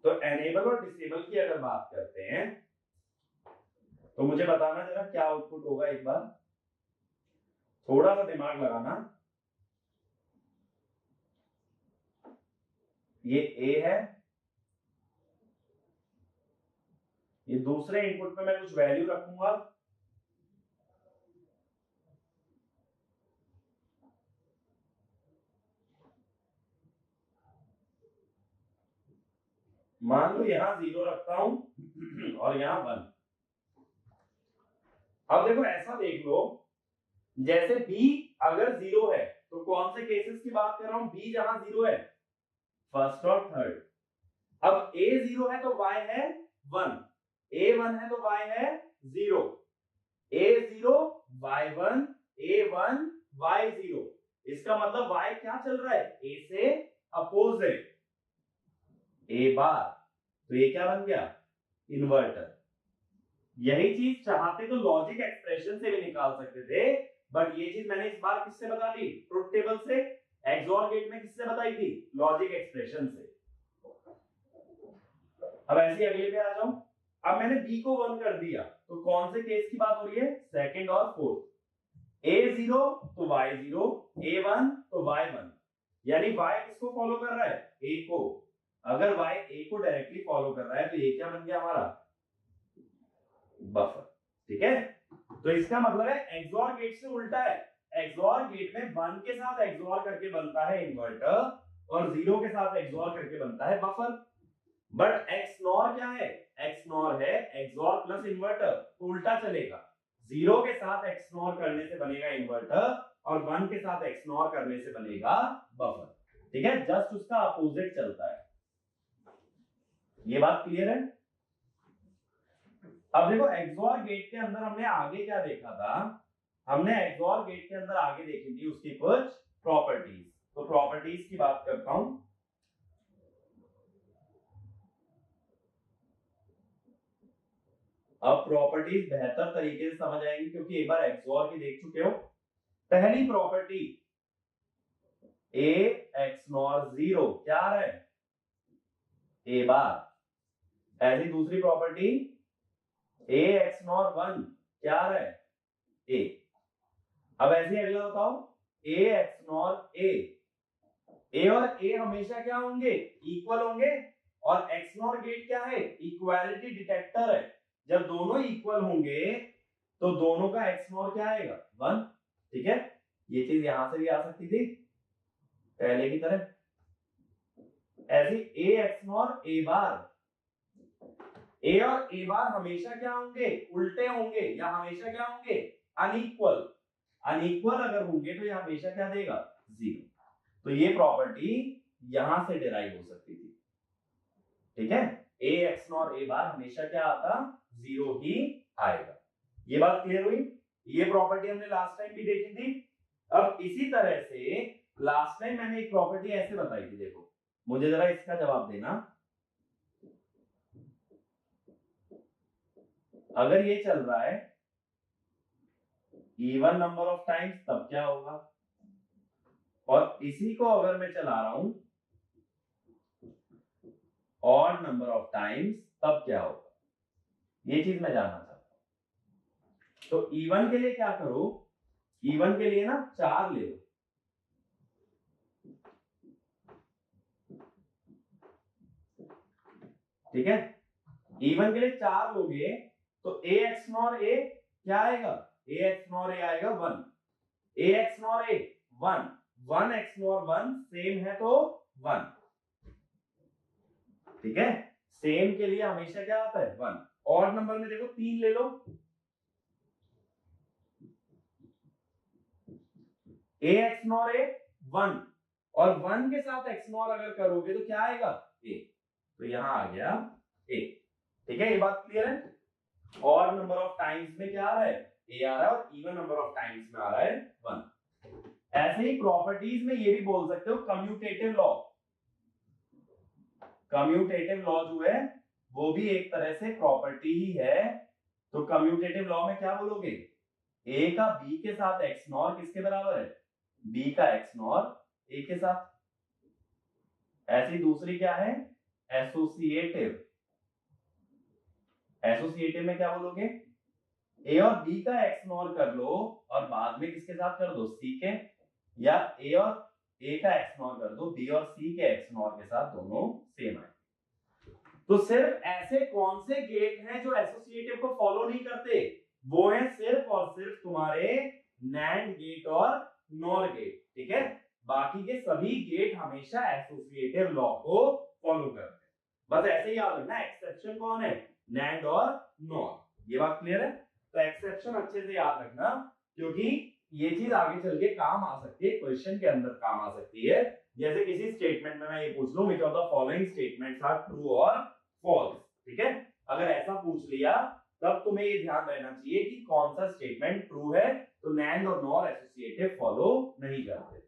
तो एनेबल और डिसेबल की अगर बात करते हैं तो मुझे बताना जरा क्या आउटपुट होगा, एक बार थोड़ा सा दिमाग लगाना। ये A है, ये दूसरे इनपुट पे मैं कुछ वैल्यू रखूंगा, मान लो यहां 0 रखता हूं और यहां 1। अब देखो ऐसा देख लो, जैसे b अगर 0 है तो कौन से केसेस की बात कर रहा हूं, b जहां 0 है, फर्स्ट और थर्ड। अब a 0 है तो y है 1, a 1 है तो y है 0, a 0 y 1, a 1 y 0। इसका मतलब y क्या चल रहा है, a से अपोजिट, a बार। तो ये क्या बन गया, इन्वर्टर। यही चीज चाहते तो लॉजिक एक्सप्रेशन से भी निकाल सकते थे, बट ये चीज मैंने इस बार किससे बता दी, ट्रुथ टेबल से। एक्सओर गेट में किससे बताई थी, लॉजिक एक्सप्रेशन से। अब ऐसे अगले पे आ जाओ। अब मैंने b को 1 कर दिया तो कौन से केस की बात हो रही है, सेकंड और फोर्थ। a 0 तो y 0, a 1 तो y 1, यानी y किसको फॉलो कर रहा है, a को। अगर y a को डायरेक्टली फॉलो कर रहा है तो ये क्या बन गया हमारा, बफर। ठीक है, तो इसका मतलब है एक्सओर गेट से उल्टा है। एक्सओर गेट में 1 के साथ एक्सओर करके बनता है इन्वर्टर और 0 के साथ एक्सओर करके बनता है बफर। बट एक्सनॉर क्या है, एक्सनॉर है एक्सओर प्लस इन्वर्टर, तो उल्टा चलेगा। 0 के साथ एक्सनॉर करने से बनेगा इन्वर्टर और 1 के साथ एक्सनॉर करने से बनेगा बफर। ठीक है, जस्ट उसका अपोजिट चलता है। ये बात क्लियर है। अब देखो एक्सओर गेट के अंदर हमने आगे क्या देखा था, हमने एक्सओर गेट के अंदर आगे देखी थी उसकी कुछ प्रॉपर्टीज। तो प्रॉपर्टीज की बात करता हूं। अब प्रॉपर्टीज बेहतर तरीके से समझ आएंगी क्योंकि एक बार एक्सओर की देख चुके हो। पहली प्रॉपर्टी a एक्सनॉर 0 क्या है, a बार। ऐसी दूसरी प्रॉपर्टी a एक्सनॉर 1 क्या है, a। अब ऐसे अगला बताओ, a एक्सनॉर a और a हमेशा क्या होंगे, इक्वल होंगे। और एक्सनॉर गेट क्या है, इक्वालिटी डिटेक्टर है। जब दोनों इक्वल होंगे तो दोनों का एक्सनॉर क्या आएगा, 1। ठीक है, ये चीज यहां से भी आ सकती थी पहले की तरह। ऐसे a XNOR a bar, a और a बार हमेशा क्या होंगे, उल्टे होंगे या हमेशा क्या होंगे, अनइक्वल। अनइक्वल अगर होंगे तो ये हमेशा क्या देगा, 0। तो ये प्रॉपर्टी यहां से डिराइव हो सकती थी। ठीक है, a एक्सनॉर a बार हमेशा क्या आता, 0 ही आएगा। ये बात क्लियर हुई। ये प्रॉपर्टी हमने लास्ट टाइम भी देखी थी। अब इसी तरह से लास्ट टाइम मैंने एक प्रॉपर्टी ऐसे बताई थी, देखो मुझे जरा इसका जवाब देना। अगर ये चल रहा है इवन नंबर ऑफ टाइम्स तब क्या होगा, और इसी को अगर मैं चला रहा हूं ऑड नंबर ऑफ टाइम्स तब क्या होगा, ये चीज मैं जानना चाहता हूं। तो इवन के लिए क्या करो, इवन के लिए ना 4 ले लो। ठीक है, इवन के लिए 4 लोगे तो a एक्सनॉर a क्या आएगा, a एक्सनॉर a आएगा 1, a XNOR a 1, 1 XNOR 1 same है तो 1। ठीक है, सेम के लिए हमेशा क्या आता है, 1। और नंबर में देखो 3 ले लो, a एक्सनॉर a 1 और 1 के साथ एक्सनॉर अगर करोगे तो क्या आएगा, a। तो यहां आ गया a। ठीक है, ये बात क्लियर है। और नंबर ऑफ टाइम्स में क्या आ रहा है, a आ रहा है, और इवन नंबर ऑफ टाइम्स में आ रहा है 1। ऐसे ही प्रॉपर्टीज में ये भी बोल सकते हो कम्यूटेटिव लॉ। कम्यूटेटिव लॉ जो है वो भी एक तरह से प्रॉपर्टी ही है। तो कम्यूटेटिव लॉ में क्या बोलोगे, a का b के साथ एक्सनॉर किसके बराबर है, b का एक्सनॉर a के साथ। ऐसी दूसरी क्या है, एसोसिएटिव। एसोसिएटिव में क्या बोलोगे, a और b का एक्सनॉर कर लो और बाद में किसके साथ कर दो, c के, या a और a का एक्सनॉर कर दो b और c के एक्सनॉर के साथ, दोनों सेम है। तो सिर्फ ऐसे कौन से गेट हैं जो एसोसिएटिव को फॉलो नहीं करते, वो है सिर्फ और सिर्फ तुम्हारे नैंड गेट और नॉर गेट, ठीक है। बाकी के सभी गेट हमेशा एसोसिएटिव लॉ को फॉलो करते हैं। बस ऐसे ही याद रखना, एक्सेप्शन कौन है, नैंड और नॉर। ये बात क्लियर है? तो एक्सेप्शन अच्छे से याद रखना, क्योंकि ये चीज आगे चल के काम आ सकती है, क्वेश्चन के अंदर काम आ सकती है। जैसे किसी स्टेटमेंट में मैं ये पूछ लूं which of the following statements are true और फॉल्स, ठीक है। अगर ऐसा पूछ लिया तब तुम्हें ये ध्यान रहना चाहिए कि कौन सा स्टेटमेंट ट्रू है, तो नैंड और नॉर एसोसिएटिव फॉलो नहीं करते।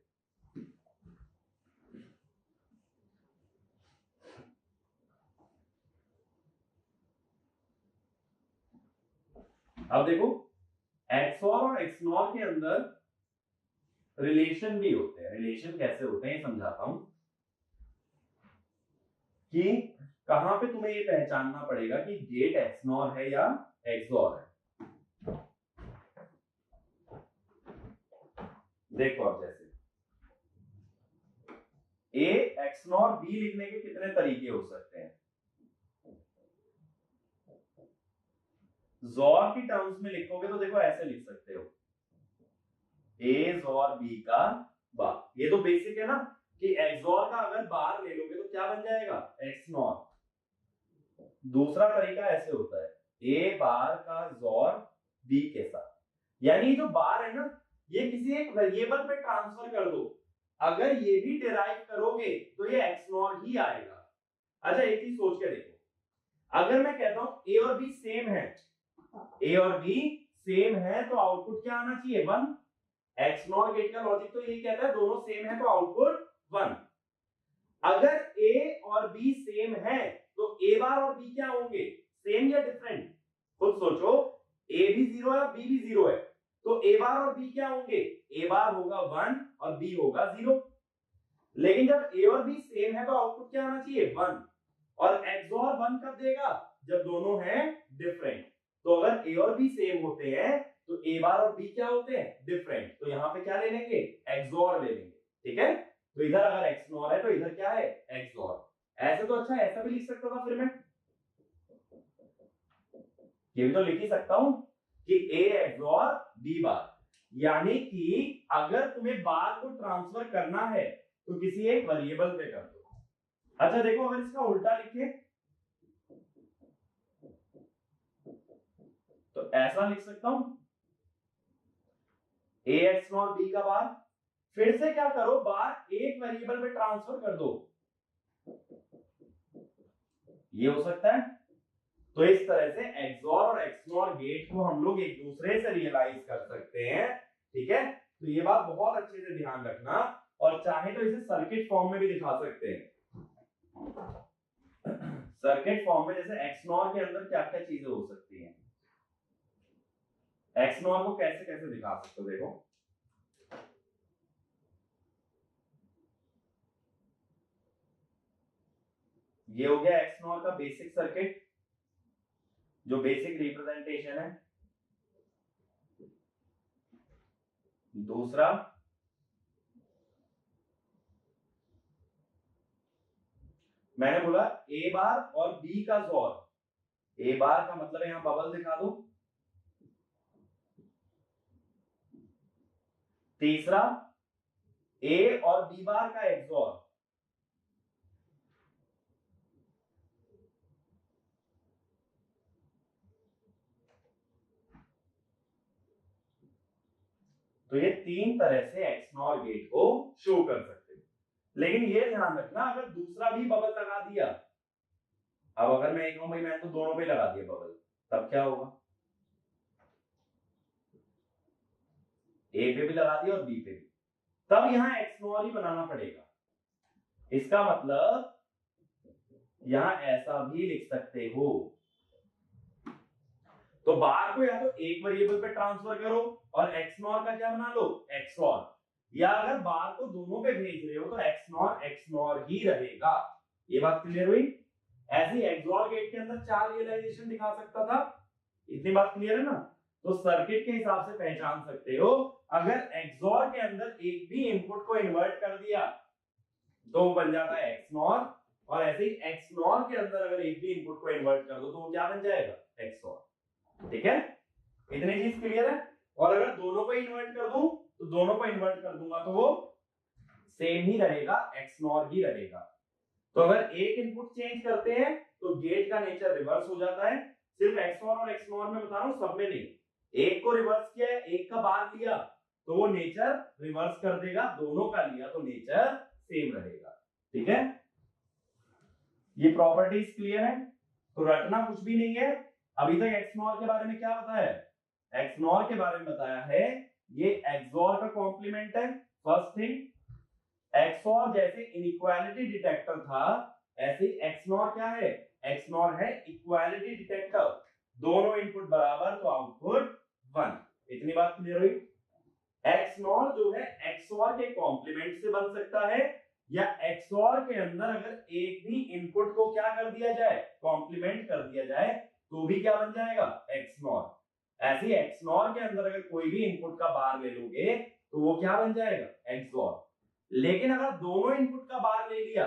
अब देखो एक्सओर और एक्सनॉर के अंदर रिलेशन भी होते हैं। रिलेशन कैसे होते हैं ये समझाता हूं, कि कहां पे तुम्हें ये पहचानना पड़ेगा कि गेट एक्सनॉर है या एक्सओर है। देखो अब जैसे ए एक्सनॉर बी लिखने के कितने तरीके हो सकते हैं। जोर की टर्म्स में लिखोगे तो देखो ऐसे लिख सकते हो, ए जोर बी का बार। ये तो बेसिक है ना कि एक्सओर का अगर बार ले लोगे तो क्या बन जाएगा, एक्सनॉर। दूसरा तरीका ऐसे होता है, ए बार का जोर बी के साथ, यानी जो बार है ना ये किसी एक वेरिएबल पे ट्रांसफर कर दो, अगर ये भी डिराइव करोगे तो ये एक्सनॉर ही आएगा। अच्छा एक चीज सोच के देखो, अगर मैं कहता हूं ए और बी सेम है, ए और बी सेम है तो आउटपुट क्या आना चाहिए, 1। एक्सनॉर गेट का लॉजिक तो यही कहता है दोनों सेम है तो आउटपुट 1। अगर ए और बी सेम है तो ए बार और बी क्या होंगे, सेम या डिफरेंट। खुद सोचो, ए भी 0 है बी भी 0 है, तो ए बार और बी क्या होंगे, ए बार होगा 1 और बी होगा 0। लेकिन जब ए और बी सेम है तो आउटपुट क्या आना चाहिए, 1। और एक्सओर 1 कब देगा, जब दोनों हैं डिफरेंट। तो अगर ए और बी सेम होते हैं तो ए बार और बी क्या होते हैं, डिफरेंट। तो यहाँ पे क्या ले लेंगे, एक्सओर ले लेंगे, ठीक है। तो इधर अगर एक्सनॉर है तो इधर क्या है, एक्सओर। ऐसे तो अच्छा ऐसा भी लिख सकता था फिर मैं, ये भी तो लिख ही सकता हूं कि ए एक्सओर बी बार, यानी कि अगर तुम्हें बार को ट्रांसफर करना है तो किसी एक वेरिएबल पे कर दो। अच्छा देखो अगर इसका उल्टा लिखे तो ऐसा लिख सकता हूं, ए एक्सनॉर बी का बार, फिर से क्या करो, बार एक वेरिएबल पे ट्रांसफर कर दो, ये हो सकता है। तो इस तरह से एक्सओर और एक्सनॉर गेट को हम लोग एक दूसरे से रियलाइज कर सकते हैं, ठीक है। तो ये बात बहुत अच्छे से ध्यान रखना, और चाहे तो इसे सर्किट फॉर्म में भी दिखा सकते हैं। सर्किट फॉर्म में जैसे एक्सनॉर के अंदर क्या क्या चीजें हो सकती हैं, एक्सनॉर को कैसे कैसे दिखा सकते हो, देखो ये हो गया एक्सनॉर का बेसिक सर्किट, जो बेसिक रिप्रेजेंटेशन है। दूसरा मैंने बोला ए बार और बी का जोर, ए बार का मतलब यहां बबल दिखा दो। तीसरा ए और बी बार का एक्सओर, तो ये तीन तरह से एक्सनॉर गेट को शो कर सकते हैं। लेकिन ये ध्यान रखना अगर दूसरा भी बबल लगा दिया, अब अगर मैं कहूं भाई मैं तो दोनों पे लगा दिया बबल, तब क्या होगा, ए पे भी लगा दिया और बी पे भी, तब यहां एक्सनॉर ही बनाना पड़ेगा। इसका मतलब यहां ऐसा भी लिख सकते हो, तो बार को या तो एक वेरिएबल पे ट्रांसफर करो और एक्सनॉर का क्या बना लो, एक्सओर, या अगर बार को दोनों पे भेज रहे हो तो एक्सनॉर एक्सनॉर ही रहेगा। ये बात क्लियर हुई। ऐसे ही एक्सओर गेट के अंदर 4 रियलाइजेशन दिखा सकता था, इतनी बात क्लियर है ना। तो सर्किट के हिसाब से पहचान सकते हो, अगर एक्सओर के अंदर एक भी इनपुट को इन्वर्ट कर दिया तो बन जाता है एक्सनॉर, और ऐसे ही एक्सनॉर के अंदर अगर एक भी इनपुट को इन्वर्ट कर दो तो वो क्या बन जाएगा, एक्सऑर। ठीक है, इतनी चीज क्लियर है। और अगर दोनों को इन्वर्ट कर दूं तो दोनों को इन्वर्ट कर दूंगा तो वो सेम ही रहेगा, एक्सनॉर ही रहेगा। तो अगर एक इनपुट चेंज करते हैं तो गेट का नेचर रिवर्स हो जाता है। सिर्फ एक्सनॉर और एक्सनॉर में बता रहा हूं, सब में नहीं। एक को रिवर्स किया है, एक का बार लिया तो वो नेचर रिवर्स कर देगा, दोनों का लिया तो नेचर सेम रहेगा। ठीक है, ये प्रॉपर्टीज क्लियर है, तो रटना कुछ भी नहीं है। अभी तक एक्सनॉर के बारे में क्या बताया है, एक्सनॉर के बारे में बताया है ये एक्सॉर का कॉम्प्लीमेंट है। फर्स्ट थिंग, एक्सॉर जैसे इनइक्वालिटी डिटेक्टर था ऐसे ही एक्सनॉर क्या है, एक्सनॉर है इक्वालिटी डिटेक्टर। दोनों इनपुट बराबर तो आउटपुट 1। इतनी बात क्लियर हुई। एक्सनॉर जो है एक्सॉर के कॉम्प्लीमेंट से बन सकता है, या एक्सॉर के अंदर अगर एक भी इनपुट को क्या कर दिया जाए, कॉम्प्लीमेंट कर दिया जाए तो भी क्या बन जाएगा, एक्सनॉर। ऐसे ही एक्सनॉर के अंदर अगर कोई भी इनपुट का बार ले लोगे तो वो क्या बन जाएगा, एक्सॉर। लेकिन अगर दोनों इनपुट का बार ले लिया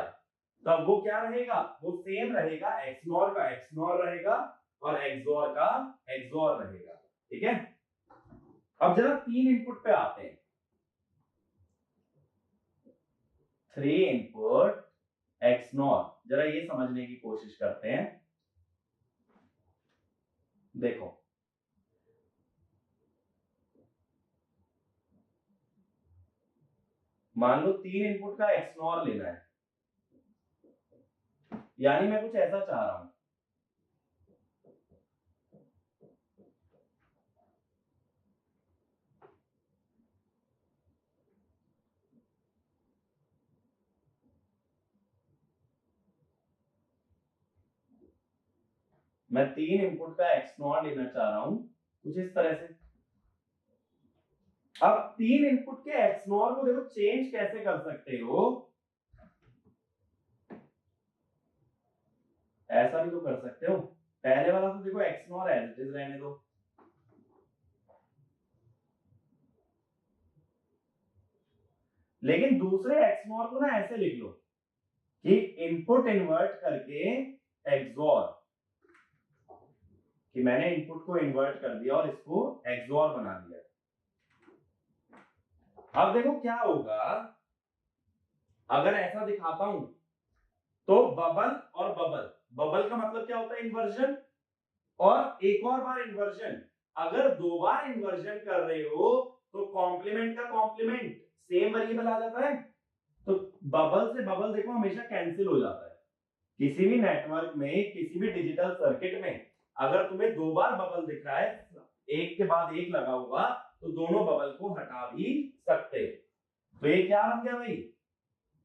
तब वो क्या रहेगा, वो सेम रहेगा, एक्सनॉर का एक्सनॉर रहेगा और एक्सॉर का एक्सॉर रहेगा। ठीक है, अब जरा तीन इनपुट पे आते हैं। 3 इनपुट एक्सनॉर, जरा ये समझने की कोशिश करते हैं। देखो मान लो 3 इनपुट का एक्सनॉर लेना है, यानी मैं कुछ ऐसा चाह रहा हूं, मैं 3 इनपुट का एक्सनॉर लेना चाह रहा हूं कुछ इस तरह से। अब 3 इनपुट के एक्सनॉर को देखो चेंज कैसे कर सकते हो, ऐसा भी तो कर सकते हो। पहले वाला तो देखो एक्सनॉर एज इट इज रहने दो, लेकिन दूसरे एक्सनॉर को ना ऐसे लिख लो कि इनपुट इन्वर्ट करके एक्सॉर, कि मैंने इनपुट को इन्वर्ट कर दिया और इसको एक्सॉर बना दिया। अब देखो क्या होगा, अगर ऐसा दिखाता हूं तो बबल और बबल, बबल का मतलब क्या होता है, इन्वर्जन, और एक और बार इन्वर्जन। अगर 2 बार इन्वर्जन कर रहे हो तो कॉम्प्लीमेंट का कॉम्प्लीमेंट सेम वेरिएबल आ जाता है, तो बबल से बबल देखो हमेशा कैंसिल हो जाता है। किसी भी नेटवर्क में, किसी भी डिजिटल सर्किट में अगर तुम्हें 2 बार बबल दिख रहा है, एक के बाद एक लगा हुआ, तो दोनों बबल को हटा भी सकते हो। तो ये क्या बन गया भाई,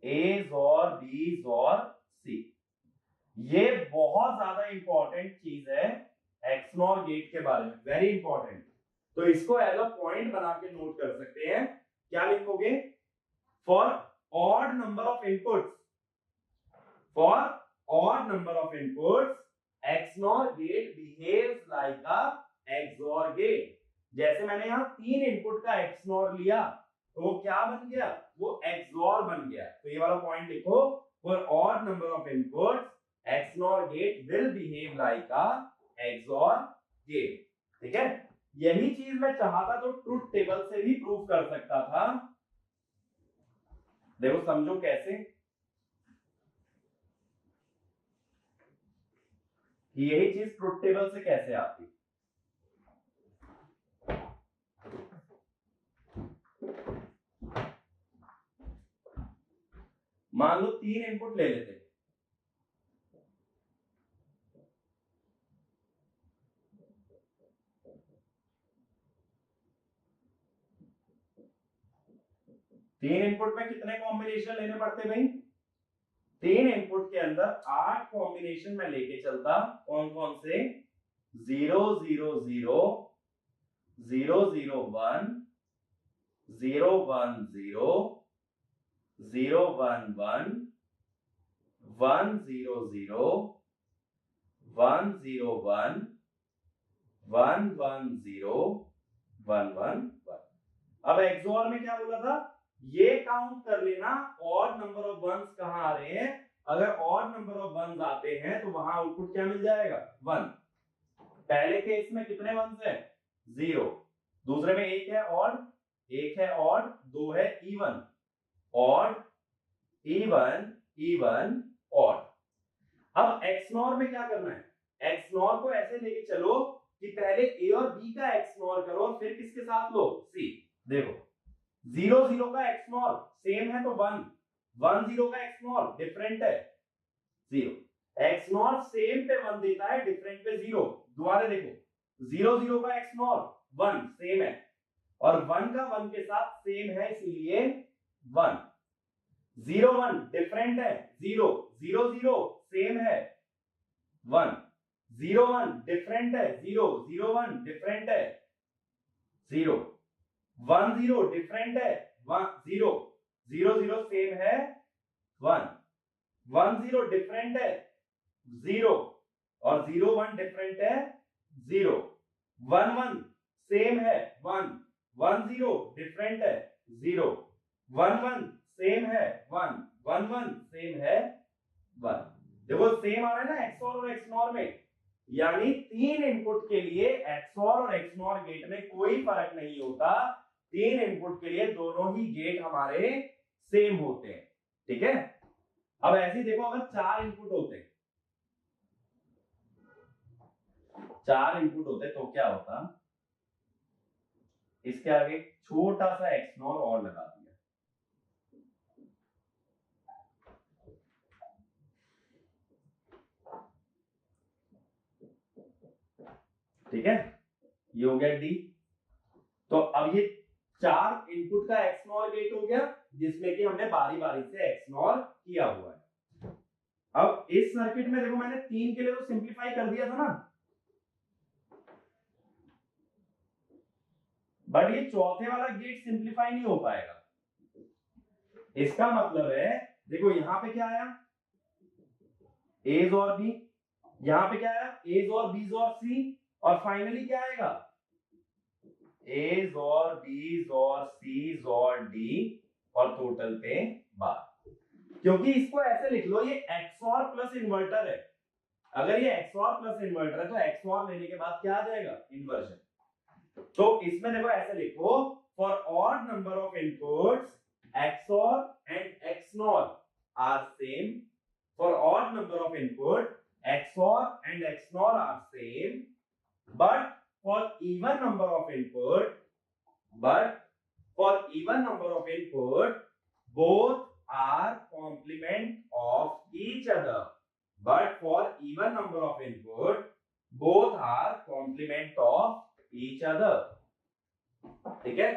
ए और बी और सी। ये बहुत ज्यादा इंपॉर्टेंट चीज है एक्सनॉर गेट के बारे में, वेरी इंपॉर्टेंट। तो इसको एज अ पॉइंट बना के नोट कर सकते हैं। क्या लिखोगे, for odd number of inputs, for odd number of inputs XNOR gate behaves like a XOR gate। जैसे मैंने यहां 3 इनपुट का XNOR लिया तो वो क्या बन गया, वो XOR बन गया। तो ये वाला पॉइंट लिखो, for odd number of inputs XNOR gate will behave like a XOR gate। ठीक है, यही चीज मैं चाहता तो ट्रुथ टेबल से भी प्रूव कर सकता था। देखो समझो कैसे, यही चीज ट्रुथ टेबल से कैसे आती। मान लो 3 इनपुट ले लेते, तीन इनपुट में कितने कॉम्बिनेशन लेने पड़ते भाई, 3 इनपुट के अंदर 8 कॉम्बिनेशन में लेके चलता। कौन कौन से, 0 0 0 0 0 1 0 1 0 0 1 1 1 0 0 1 0 1 1 1 0 1 1 1। अब एक्सओर में क्या बोला था, ये काउंट कर लेना ऑड नंबर ऑफ वंस कहां आ रहे हैं, अगर ऑड नंबर ऑफ वंस आते हैं तो वहां आउटपुट क्या मिल जाएगा 1। पहले केस में कितने वंस है 0, दूसरे में एक है ऑड, दो है इवन, ऑड इवन ऑड। अब एक्सनॉर में क्या करना है, एक्सनॉर को ऐसे लेके चलो कि पहले ए और बी का एक्सनॉर करो और फिर किसके साथ लो सी। देखो 0 0 का एक्सनॉर सेम है तो 1, 1 0 का एक्सनॉर डिफरेंट है 0, एक्सनॉर सेम पे 1 देता है डिफरेंट पे 0। दोबारा देखो 0 0 का एक्सनॉर 1 सेम है और 1 का 1 के साथ सेम है इसीलिए 1, 0 1 डिफरेंट है 0, 0 0 सेम है 1, 0 1 डिफरेंट है 0, 0 1 डिफरेंट है 0, 1 0 डिफरेंट है 1 0, 0 0 सेम है 1, 1 0 डिफरेंट है 0 और 0 1 डिफरेंट है 0, 1 1 सेम है 1, 1 0 डिफरेंट है 0, 1 1 सेम है 1, 1 1 सेम है 1। देखो सेम आ रहा है ना एक्सओर और एक्सनॉर में, यानी तीन इनपुट के लिए एक्सओर और एक्सनॉर गेट में कोई फर्क नहीं होता, तीन इनपुट के लिए दोनों ही गेट हमारे सेम होते हैं। ठीक है, अब ऐसे ही देखो अगर चार इनपुट होते तो क्या होता, इसके आगे छोटा सा एक्सनॉर और लगा दिया, ठीक है, ये हो गया डी। तो अब ये चार इनपुट का एक्सनॉर गेट हो गया जिसमें कि हमने बारी बारी से एक्सनॉर किया हुआ है। अब इस सर्किट में देखो मैंने तीन के लिए तो सिंप्लीफाई कर दिया था ना, बट ये चौथे वाला गेट सिंप्लीफाई नहीं हो पाएगा। इसका मतलब है देखो यहां पे क्या आया एज और बी, यहां पे क्या आया एज और बीज और सी, और फाइनली क्या आएगा एज और बीज और सीज और डी और टोटल पे 12। क्योंकि इसको ऐसे लिख लो ये एक्सओर प्लस इन्वर्टर है, अगर ये एक्सओर प्लस इन्वर्टर है तो एक्सओर लेने के बाद क्या आ जाएगा इन्वर्जन। तो इसमें देखो ऐसे लिखो for odd number of inputs XOR and XNOR are same. For odd number of input XOR and XNOR are same, but for even number of input both are complement of each other. But for even number of input both are complement of each other. ठीक है,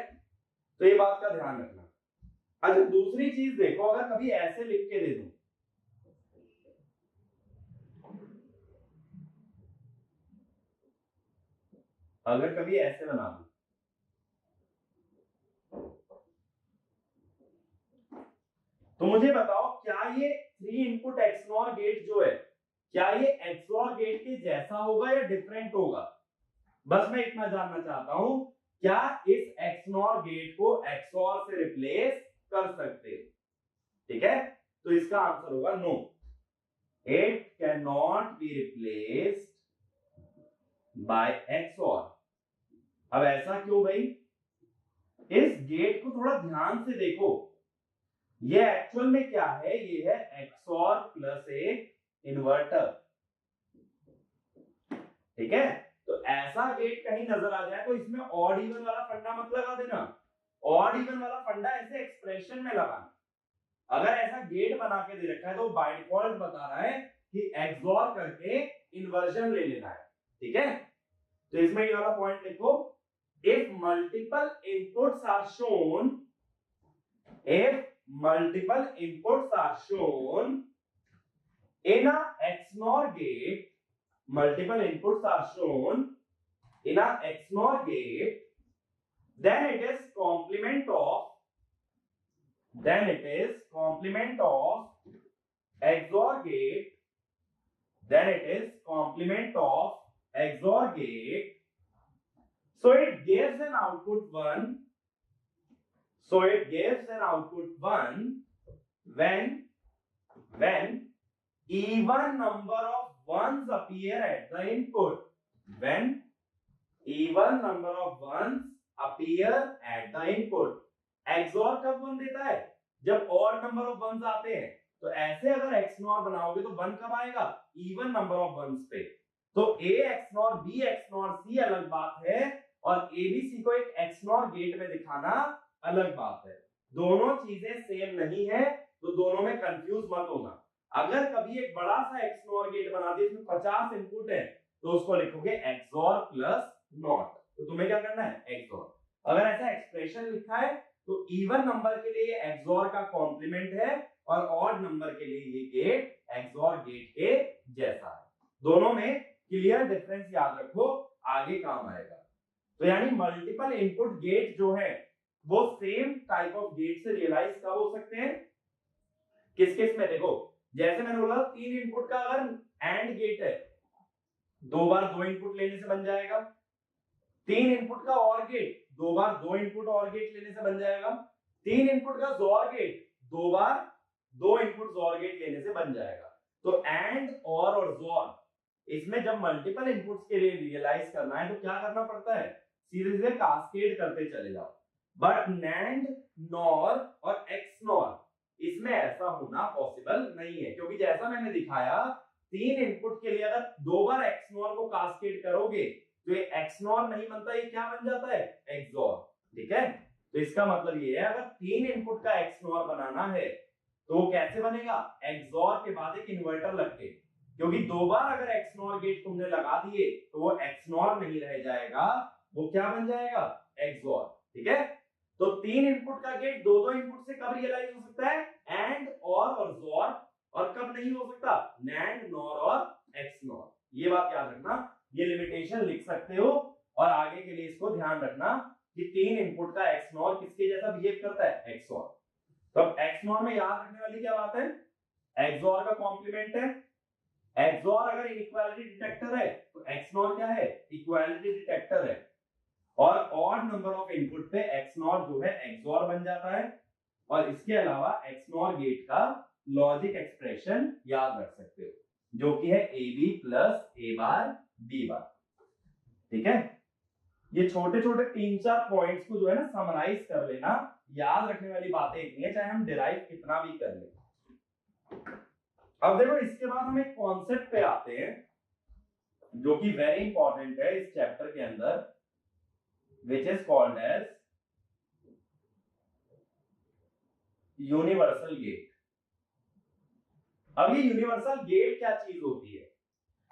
तो ये बात का ध्यान रखना। अच्छा दूसरी चीज देखो, अगर कभी ऐसे लिख के दे दूं, अगर कभी ऐसे बना दूं तो मुझे बताओ क्या ये 3 इनपुट एक्सनॉर गेट जो है क्या ये एक्सनॉर गेट के जैसा होगा या डिफरेंट होगा। बस मैं इतना जानना चाहता हूं, क्या इस एक्सनॉर गेट को एक्सओर से रिप्लेस कर सकते हो। ठीक है, तो इसका आंसर होगा no, it can not be replaced by XOR. अब ऐसा क्यों भाई, इस गेट को थोड़ा ध्यान से देखो, ये एक्चुअल में क्या है, ये है एक्सओर प्लस एक इन्वर्टर। ठीक है, तो ऐसा गेट कहीं नजर आ जाए तो इसमें ऑड इवन वाला फंडा मत लगा देना, ऑड इवन वाला फंडा ऐसे एक्सप्रेशन में लगाना। अगर ऐसा गेट बना के दे रखा है तो बाय डिफॉल्ट बता रहा है कि एक्सओर करके इन्वर्जन ले लेना है। ठीक है, तो इसमें ये वाला पॉइंट लिखो, if multiple inputs are shown, if multiple inputs are shown in a XNOR gate, multiple inputs are shown in a XNOR gate, then it is complement of XOR gate, then it is complement of XOR gate, so it gives an output 1. So it gives an output 1 when even number of ones appear at the input. When even number of ones appear at the input. XOR कब one देता है? जब odd number of ones आते हैं. तो ऐसे अगर XNOR बनाओगे तो वन कब आएगा? even number of ones पे. तो A XNOR B XNOR C अलग बात है और ABC को एक XNOR गेट में दिखाना अलग बात है. दोनों चीजें सेम नहीं है तो दोनों में कंफ्यूज मत होना. अगर कभी एक बड़ा सा XNOR गेट बना दिया इसमें 50 इनपुट है तो उसको लिखोगे XOR प्लस नॉट. तो तुम्हें क्या करना है? XOR. अगर ऐसा एक्सप्रेशन लिखा है तो इवन नंबर के लिए XOR का कॉम्प्लीमेंट है और ऑड नंबर के लिए ये गेट XOR गेट के जैसा है. दोनों में क्लियर डिफरेंस याद रखो, आगे काम आएगा. तो यानी मल्टीपल इनपुट गेट जो है वो सेम टाइप ऑफ गेट से रियलाइज कब हो सकते हैं? किस किस में? देखो जैसे मैंने बोला 3 इनपुट का अगर एंड गेट है, 2 बार 2 इनपुट लेने से बन जाएगा. 3 इनपुट का और गेट 2 बार 2 इनपुट और गेट लेने से बन जाएगा. 3 इनपुट का जोर गेट 2 बार 2 इनपुट जोर गेट लेने से बन जाएगा. तो एंड और जोर इसमें जब मल्टीपल इनपुट्स के लिए रियलाइज करना है तो क्या करना पड़ता है? सीधे सीधे कास्केड करते चले जाओ. बट नैंड, नॉर और एक्सनॉर इसमें ऐसा होना पॉसिबल नहीं है, क्योंकि जैसा मैंने दिखाया 3 इनपुट के लिए अगर 2 बार एक्सनॉर को कास्केड करोगे तो ये एक्सनॉर नहीं बनता, ये क्या बन जाता है? एक्सॉर. ठीक है, तो इसका मतलब ये है अगर 3 इनपुट का एक्सनॉर बनाना है तो वो कैसे बनेगा? एक्सॉर के बाद एक इन्वर्टर लग के, क्योंकि 2 बार अगर एक्सनॉर गेट तुमने लगा दिए तो वो एक्सनॉर नहीं रह जाएगा, वो क्या बन जाएगा? एक्सॉर. ठीक है, तो 3 इनपुट का गेट 2-2 इनपुट से कब रियलाइज हो सकता है? एंड, और जोर. और कब नहीं हो सकता? नैंड, नॉर और एक्सनॉर. ये बात याद रखना, ये लिमिटेशन लिख सकते हो और आगे के लिए इसको ध्यान रखना कि 3 इनपुट का एक्सनॉर किसके जैसा बिहेव करता है? एक्सॉर. तो अब एक्सनॉर में याद रखने वाली क्या बात है? एक्सॉर का कॉम्प्लीमेंट है. एक्सॉर अगर इक्वालिटी डिटेक्टर है तो एक्सनॉर क्या है? इक्वालिटी डिटेक्टर है. और ऑड नंबर ऑफ इनपुट पे एक्सनॉर जो है एक्सॉर बन जाता है. और इसके अलावा एक्सनॉर गेट का लॉजिक एक्सप्रेशन याद रख सकते हो, जो कि है AB plus A bar B बार. ठीक है, ये छोटे छोटे 3-4 पॉइंट्स को जो है ना समराइज कर लेना. याद रखने वाली बातें इतनी है चाहे हम डिराइव कितना भी कर लें. अब देखो इसके बाद हम एक कॉन्सेप्ट पे आते हैं जो कि वेरी इंपॉर्टेंट है इस चैप्टर के अंदर, which is called as universal gate. अब ये यूनिवर्सल गेट क्या चीज होती है?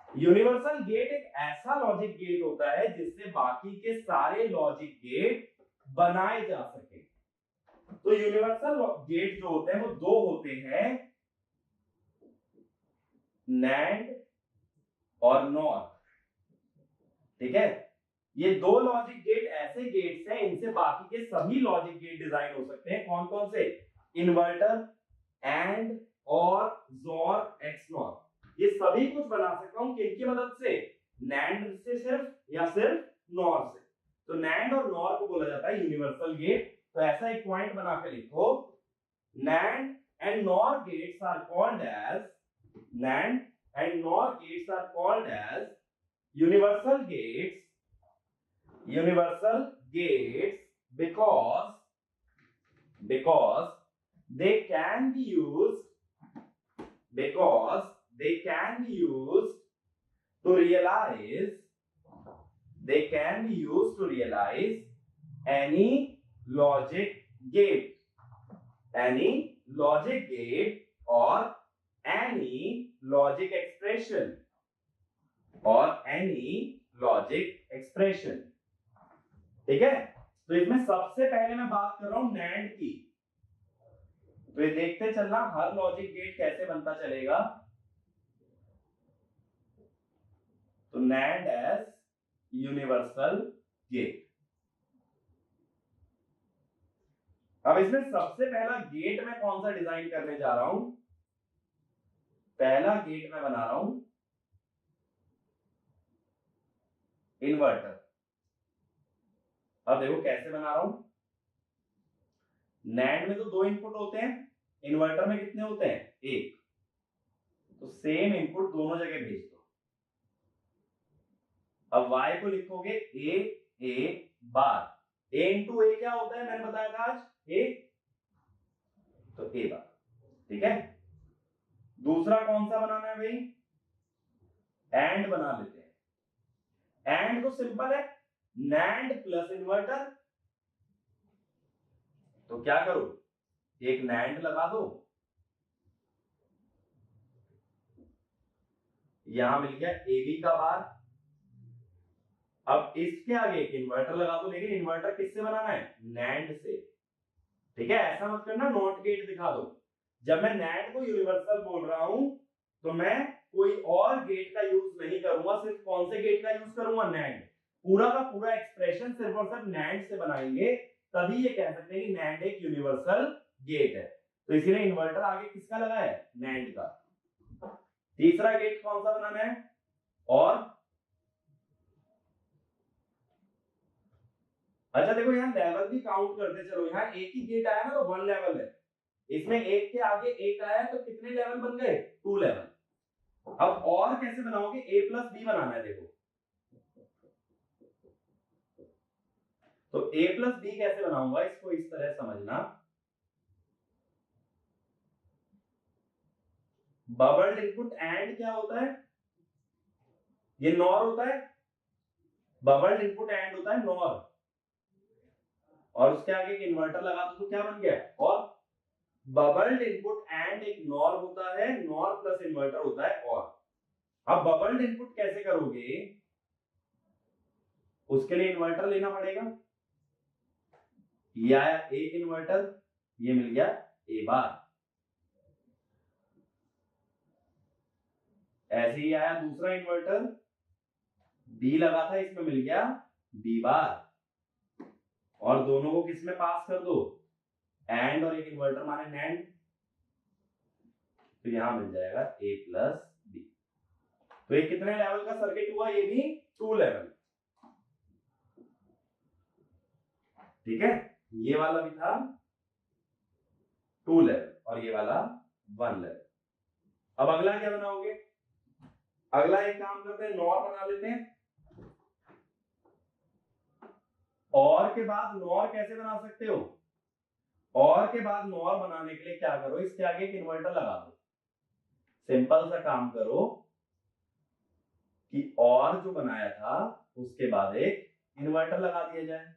यूनिवर्सल गेट एक ऐसा लॉजिक गेट होता है जिससे बाकी के सारे लॉजिक गेट बनाए जा सके. तो यूनिवर्सल गेट जो होते हैं वो 2 होते हैं, नैंड और नॉर. ठीक है, ये 2 लॉजिक गेट ऐसे गेट्स हैं इनसे बाकी के सभी लॉजिक गेट डिजाइन हो सकते हैं. कौन कौन से? इन्वर्टर, एंड, और, जोर, एक्सनॉर. ये सभी कुछ बना सकता हूं किसकी मदद से? नैंड से सिर्फ या सिर्फ नॉर से. तो नैंड और नॉर को बोला जाता है यूनिवर्सल गेट. तो ऐसा एक पॉइंट बना के लिखो, NAND and NOR gates are called as, NAND and NOR gates are called as universal gates. Universal gates because they can be used to realize any logic gate or any logic expression. ठीक है, तो इसमें सबसे पहले मैं बात कर रहा हूं नैंड की. तो ये देखते चलना हर लॉजिक गेट कैसे बनता चलेगा. तो नैंड एज यूनिवर्सल गेट. अब इसमें सबसे पहला गेट मैं कौन सा डिजाइन करने जा रहा हूं? पहला गेट मैं बना रहा हूं इन्वर्टर. अब देखो कैसे बना रहा हूं. नैंड में तो 2 इनपुट होते हैं, इन्वर्टर में कितने होते हैं? 1. तो सेम इनपुट दोनों जगह भेज दो। अब y को लिखोगे a बार। a इंटू ए क्या होता है मैंने बताया था आज, a, तो a बार। ठीक है, दूसरा कौन सा बनाना है भाई, एंड बना लेते हैं। एंड तो सिंपल है, नैंड प्लस इन्वर्टर। तो क्या करो, एक नैंड लगा दो, यहां मिल गया AB का बार। अब इसके आगे एक इन्वर्टर लगा दो, लेकिन इन्वर्टर किससे बनाना है, नैंड से। ठीक है, ऐसा मत करना नॉट गेट दिखा दो। जब मैं नैंड को यूनिवर्सल बोल रहा हूं तो मैं कोई और गेट का यूज नहीं करूंगा, सिर्फ कौन से गेट का यूज करूंगा, नैंड। पूरा का पूरा एक्सप्रेशन सिर्फ और सिर्फ नैंड से बनाएंगे, तभी ये कह सकते हैं कि नैंड एक यूनिवर्सल गेट है। तो इसीलिए इन्वर्टर आगे किसका लगा है, नैंड का। तीसरा गेट कौन सा बनाना है, और अच्छा देखो यहाँ लेवल भी काउंट करते चलो, यहाँ एक ही गेट आया ना तो 1 लेवल है, इसमें एक के आगे एक आया तो कितने लेवल बन गए, 2 लेवल। अब और कैसे बनाओगे, a प्लस बी बनाना है देखो। तो a प्लस बी कैसे बनाऊंगा, इसको इस तरह समझना। बबल्ड इनपुट एंड क्या होता है, ये नॉर होता है। बबल्ड इनपुट एंड होता है नॉर, और उसके आगे एक इन्वर्टर लगा दो तो क्या बन गया, और बबल्ड इनपुट एंड एक नॉर होता है, नॉर प्लस इन्वर्टर होता है और। अब बबल्ड इनपुट कैसे करोगे, उसके लिए इन्वर्टर लेना पड़ेगा। ये आया एक इन्वर्टर, ये मिल गया ए बार। ऐसे ही आया दूसरा इन्वर्टर, बी लगा था, इसमें मिल गया बी बार। और दोनों को किस में पास कर दो, एंड और एक इन्वर्टर माने नैंड, तो यहां मिल जाएगा ए प्लस बी। तो ये कितने लेवल का सर्किट हुआ, ये भी 2 लेवल। ठीक है, ये वाला भी था 2 लेवल और ये वाला 1 लेवल। अब अगला क्या बनाओगे, अगला एक काम करते हैं, नॉर बना लेते हैं। और के बाद नॉर कैसे बना सकते हो, और के बाद नॉर बनाने के लिए क्या करो, इसके आगे एक इन्वर्टर लगा दो। सिंपल सा काम करो कि और जो बनाया था उसके बाद एक इन्वर्टर लगा दिया जाए।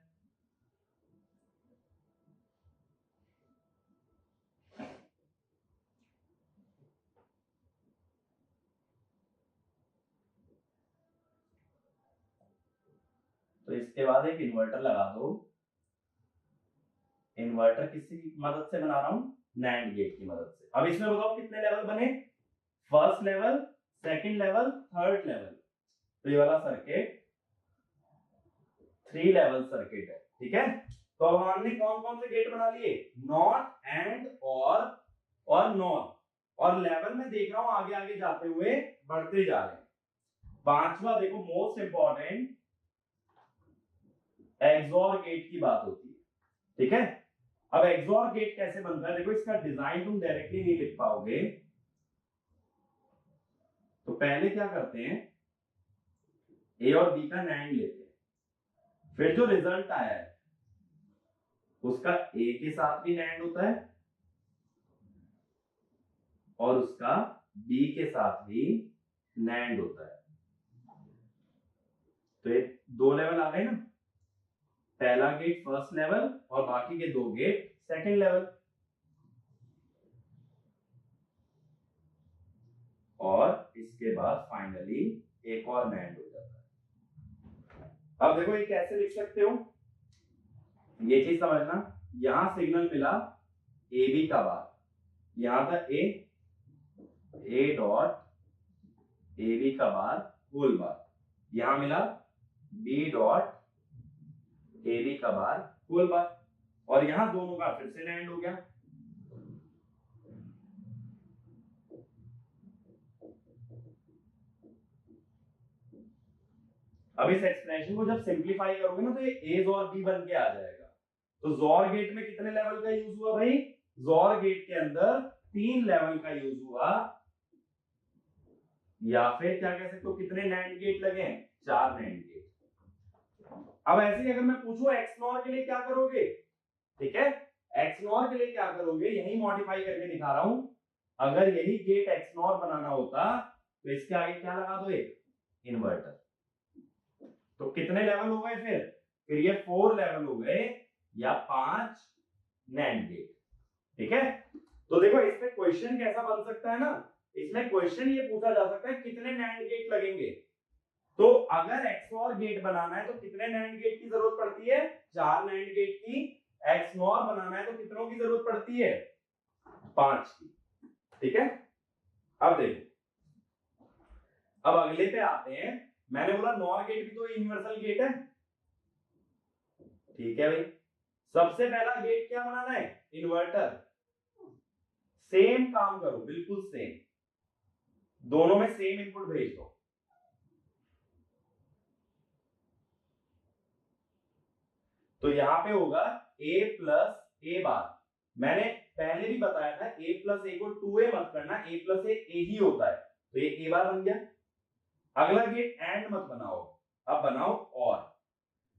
तो इसके बाद एक इन्वर्टर लगा दो। इन्वर्टर किसकी मदद से बना रहा हूं, नैंड गेट की मदद से। अब इसमें बताओ कितने लेवल बने, first level, second level, third level. तो ये वाला सर्किट 3 लेवल सर्किट है। ठीक है, तो अब हमने कौन कौन से गेट बना लिए, नॉट, एंड, और नॉर। और लेवल में देख रहा हूं आगे आगे जाते हुए बढ़ते जा रहे हैं। पांचवा देखो मोस्ट इंपॉर्टेंट, एक्सॉर गेट की बात होती है। ठीक है, अब एक्सॉर गेट कैसे बनता है, देखो इसका डिजाइन तुम डायरेक्टली नहीं लिख पाओगे। तो पहले क्या करते हैं, ए और बी का नैंड लेते हैं, फिर जो रिजल्ट आया है उसका ए के साथ भी नैंड होता है और उसका बी के साथ भी नैंड होता है। तो ये 2 लेवल आ गए ना, पहला गेट फर्स्ट लेवल और बाकी के 2 गेट सेकंड लेवल। और इसके बाद फाइनली एक और नैंड हो जाता है। अब देखो ये कैसे लिख सकते हो, ये चीज समझना। यहां सिग्नल मिला ए बी का बार, यहां था ए डॉट ए बी का बार होल बार, यहां मिला बी डॉट ए बी का बार होल बार, और यहां दोनों का फिर से नैंड हो गया। अब इस एक्सप्रेशन को जब सिंप्लीफाई करोगे ना तो ये ए जोर बी बन के आ जाएगा। तो जोर गेट में कितने लेवल का यूज हुआ भाई, जोर गेट के अंदर 3 लेवल का यूज हुआ। या फिर क्या कह सकते हो कितने नैंड गेट लगे हैं, 4 नैंड गेट। अब ऐसे ही अगर मैं पूछूं एक्स नॉर के लिए क्या करोगे, ठीक है, एक्स नॉर के लिए क्या करोगे, यही मॉडिफाई करके दिखा रहा हूं। अगर यही गेट एक्स नॉर बनाना होता तो इसके आगे क्या लगा दो, एक इन्वर्टर। तो कितने लेवल हो गए फिर ये 4 लेवल हो गए या 5 नैंड गेट, ठीक है। तो देखो इसमें क्वेश्चन कैसा बन सकता है ना, इसमें क्वेश्चन ये पूछा जा सकता है कितने नैंड गेट लगेंगे। तो अगर एक्सनॉर गेट बनाना है तो कितने नैंड गेट की जरूरत पड़ती है, 4 नैंड गेट की। एक्सनॉर बनाना है तो कितनों की जरूरत पड़ती है, 5 की, ठीक है। अब देखो, अब अगले पे आते हैं। मैंने बोला नॉर गेट भी तो यूनिवर्सल गेट है, ठीक है भाई। सबसे पहला गेट क्या बनाना है, इन्वर्टर। सेम काम करो, बिल्कुल सेम, दोनों में सेम इनपुट भेज दो। तो यहां पे होगा a प्लस ए बार। मैंने पहले भी बताया था a प्लस ए को 2a मत करना, a प्लस ए ही होता है, तो ये a बार बन गया। अगला गेट एंड मत बनाओ, अब बनाओ और।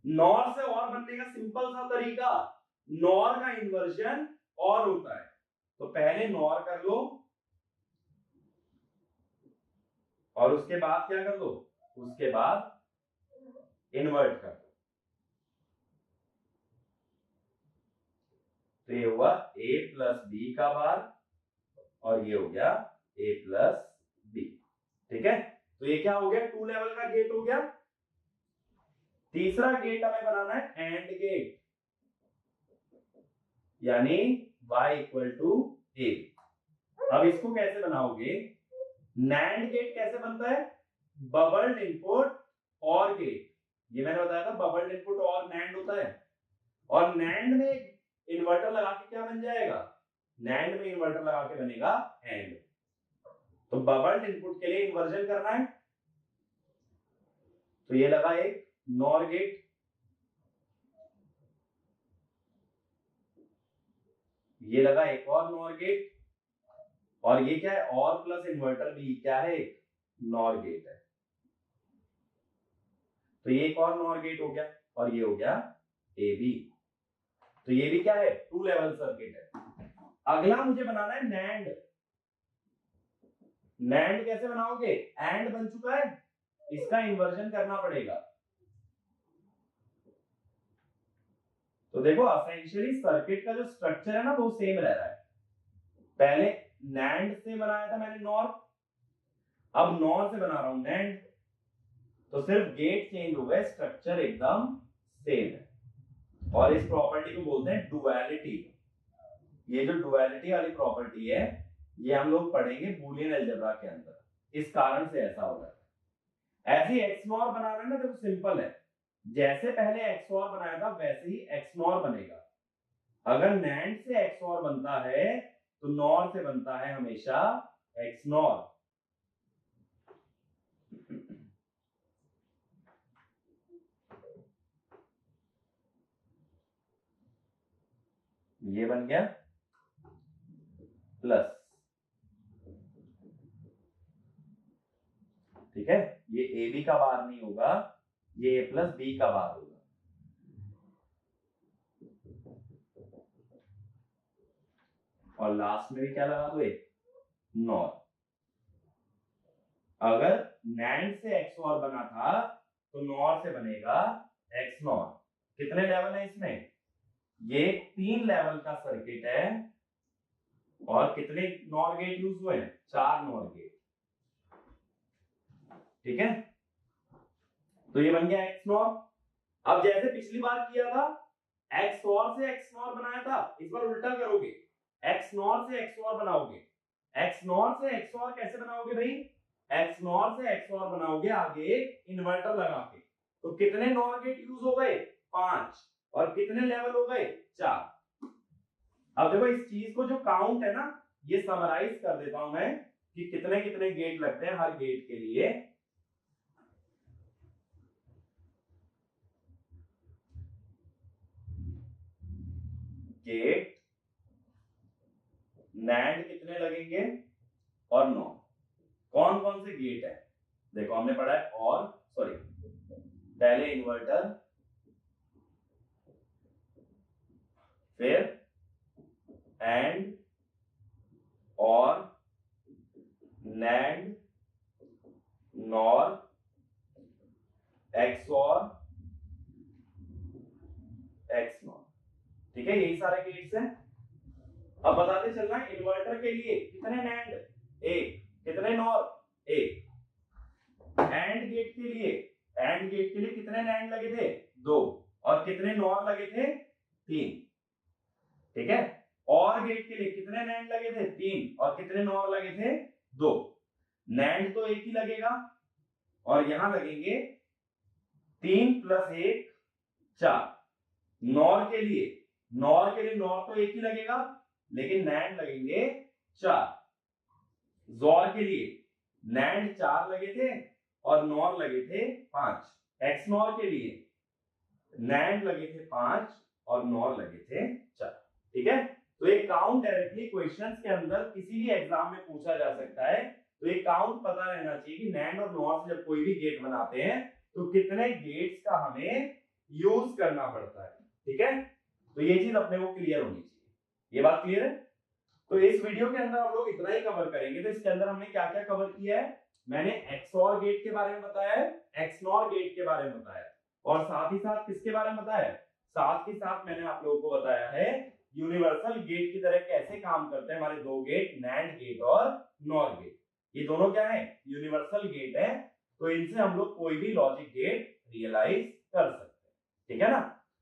नॉर से और बनने का सिंपल सा तरीका, नॉर का इन्वर्जन और होता है, तो पहले नॉर कर लो और उसके बाद क्या कर दो, उसके बाद इन्वर्ट कर दो। तो ये हुआ a प्लस बी का बार और ये हो गया a प्लस बी, ठीक है। तो ये क्या हो गया, 2 लेवल का गेट हो गया। तीसरा गेट हमें बनाना है एंड गेट, यानी y इक्वल टू a। अब इसको कैसे बनाओगे, नैंड गेट कैसे बनता है, बबल्ड इनपुट और गेट। ये मैंने बताया था बबल्ड इनपुट और नैंड होता है, और नैंड में इन्वर्टर लगा के क्या बन जाएगा, नैंड में इन्वर्टर लगा के बनेगा एंड। तो बबल्ड इनपुट के लिए इन्वर्जन करना है, तो ये लगा एक नॉर गेट, ये लगा एक और नॉर गेट, और ये क्या है, और प्लस इन्वर्टर भी क्या है, एक नॉर गेट है। तो ये एक और नॉर गेट हो गया और ये हो गया ए बी। तो ये भी क्या है, 2 लेवल सर्किट है। अगला मुझे बनाना है नैंड। नैंड कैसे बनाओगे, एंड बन चुका है, इसका इन्वर्जन करना पड़ेगा। तो देखो एसेंशियली सर्किट का जो स्ट्रक्चर है ना वो सेम रह रहा है। पहले नैंड से बनाया था मैंने नॉर, अब नॉर से बना रहा हूं नैंड। तो सिर्फ गेट चेंज हो गए, स्ट्रक्चर एकदम सेम है। और इस प्रॉपर्टी को बोलते हैं डुअलिटी। ये जो डुअलिटी वाली प्रॉपर्टी है ये हम लोग पढ़ेंगे बूलियन अलजेब्रा के अंदर, इस कारण से ऐसा होगा। ऐसे एक्स नॉर बनाना है ना, देखो सिंपल है, जैसे पहले एक्स नॉर बनाया था वैसे ही एक्स नॉर बनेगा। अगर नैंड से एक्स नॉर बनता है तो नॉर से बनता है हमेशा एक्स नॉर। ये बन गया प्लस, ठीक है। ये ए बी का बार नहीं होगा, ये ए प्लस बी का बार होगा। और लास्ट में भी क्या लगा दो, एक नॉर। अगर नैंड से एक्स नॉर बना था तो नॉर से बनेगा एक्स नॉर। कितने लेवल है इसमें, ये 3 लेवल का सर्किट है, और कितने नॉर गेट यूज हुए हैं, 4 नॉर गेट, ठीक है। तो ये बन गया एक्स नॉर। अब जैसे पिछली बार किया था, एक्स नॉर से एक्स नॉर बनाया था, इस बार उल्टा करोगे, एक्स नॉर से एक्स नॉर बनाओगे। एक्स नॉर से एक्स नॉर कैसे बनाओगे भाई, एक्स नॉर से एक्स नॉर बनाओगे आगे इन्वर्टर लगा के। तो कितने नॉर गेट यूज हो गए, 5, और कितने लेवल हो गए, 4। अब देखो इस चीज को जो काउंट है ना, ये समराइज कर देता हूं मैं कि कितने कितने गेट लगते हैं हर गेट के लिए। गेट नैंड कितने लगेंगे और नॉर, कौन कौन से गेट है, देखो हमने पढ़ा है और सॉरी पहले इन्वर्टर फिर एंड और नैंड नॉर XOR XNOR, ठीक है, यही सारे गेट्स हैं। अब बताते चलना इन्वर्टर के लिए कितने नैंड, एक, कितने नॉर, एक। एंड गेट के लिए कितने नैंड लगे थे, दो, और कितने नॉर लगे थे, तीन, ठीक है। और गेट के लिए कितने नैंड लगे थे, तीन, और कितने नॉर लगे थे, दो। नैंड तो एक ही लगेगा और यहां लगेंगे 3 + 1 4। नॉर के लिए नॉर तो एक ही लगेगा लेकिन नैंड लगेंगे 4। जोर के लिए नैंड 4 लगे थे और नॉर लगे थे 5। एक्सनॉर के लिए नैंड लगे थे 5 और नॉर लगे थे 4, ठीक है। तो ये काउंट डायरेक्टली क्वेश्चंस के अंदर किसी भी एग्जाम में पूछा जा सकता है, तो ये काउंट पता रहना चाहिए कि नैंड और नॉर से जब कोई भी गेट बनाते हैं तो कितने गेट्स का हमें यूज करना पड़ता है, ठीक है। तो ये चीज अपने को क्लियर होनी चाहिए, ये बात क्लियर है। तो इस वीडियो के अंदर हम लोग इतना ही कवर करेंगे। तो इसके अंदर हमने क्या क्या कवर किया है, मैंने XOR गेट के बारे में बताया है, XNOR गेट के बारे में बताया, और साथ ही साथ किसके बारे में बताया, साथ ही साथ मैंने आप लोगों को बताया है यूनिवर्सल गेट की तरह कैसे काम करते हैं हमारे दो गेट, नैंड गेट और नॉर गेट। ये दोनों क्या है, यूनिवर्सल गेट है, तो इनसे हम लोग कोई भी लॉजिक गेट रियलाइज कर सकते हैं, ठीक है ना।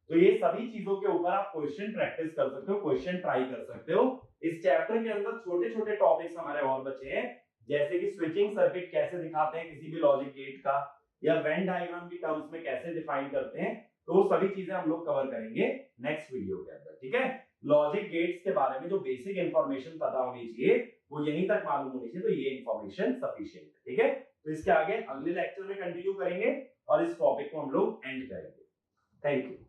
तो ये सभी चीजों के ऊपर आप क्वेश्चन प्रैक्टिस कर सकते हो, क्वेश्चन ट्राई कर सकते हो। इस चैप्टर के अंदर छोटे छोटे टॉपिक्स हमारे और बचे हैं, जैसे कि स्विचिंग सर्किट कैसे दिखाते हैं किसी भी लॉजिक गेट का, या वेन डायग्राम की टर्म्स में कैसे डिफाइन करते हैं, तो वो सभी चीजें हम लोग कवर करेंगे नेक्स्ट वीडियो के अंदर, ठीक है। लॉजिक गेट्स के बारे में जो बेसिक इंफॉर्मेशन पता होनी चाहिए वो यहीं तक मालूम होनी चाहिए, तो ये इंफॉर्मेशन सफिशिएंट है, ठीक है। तो इसके आगे अगले लेक्चर में कंटिन्यू करेंगे और इस टॉपिक को हम लोग एंड करेंगे। Thank you.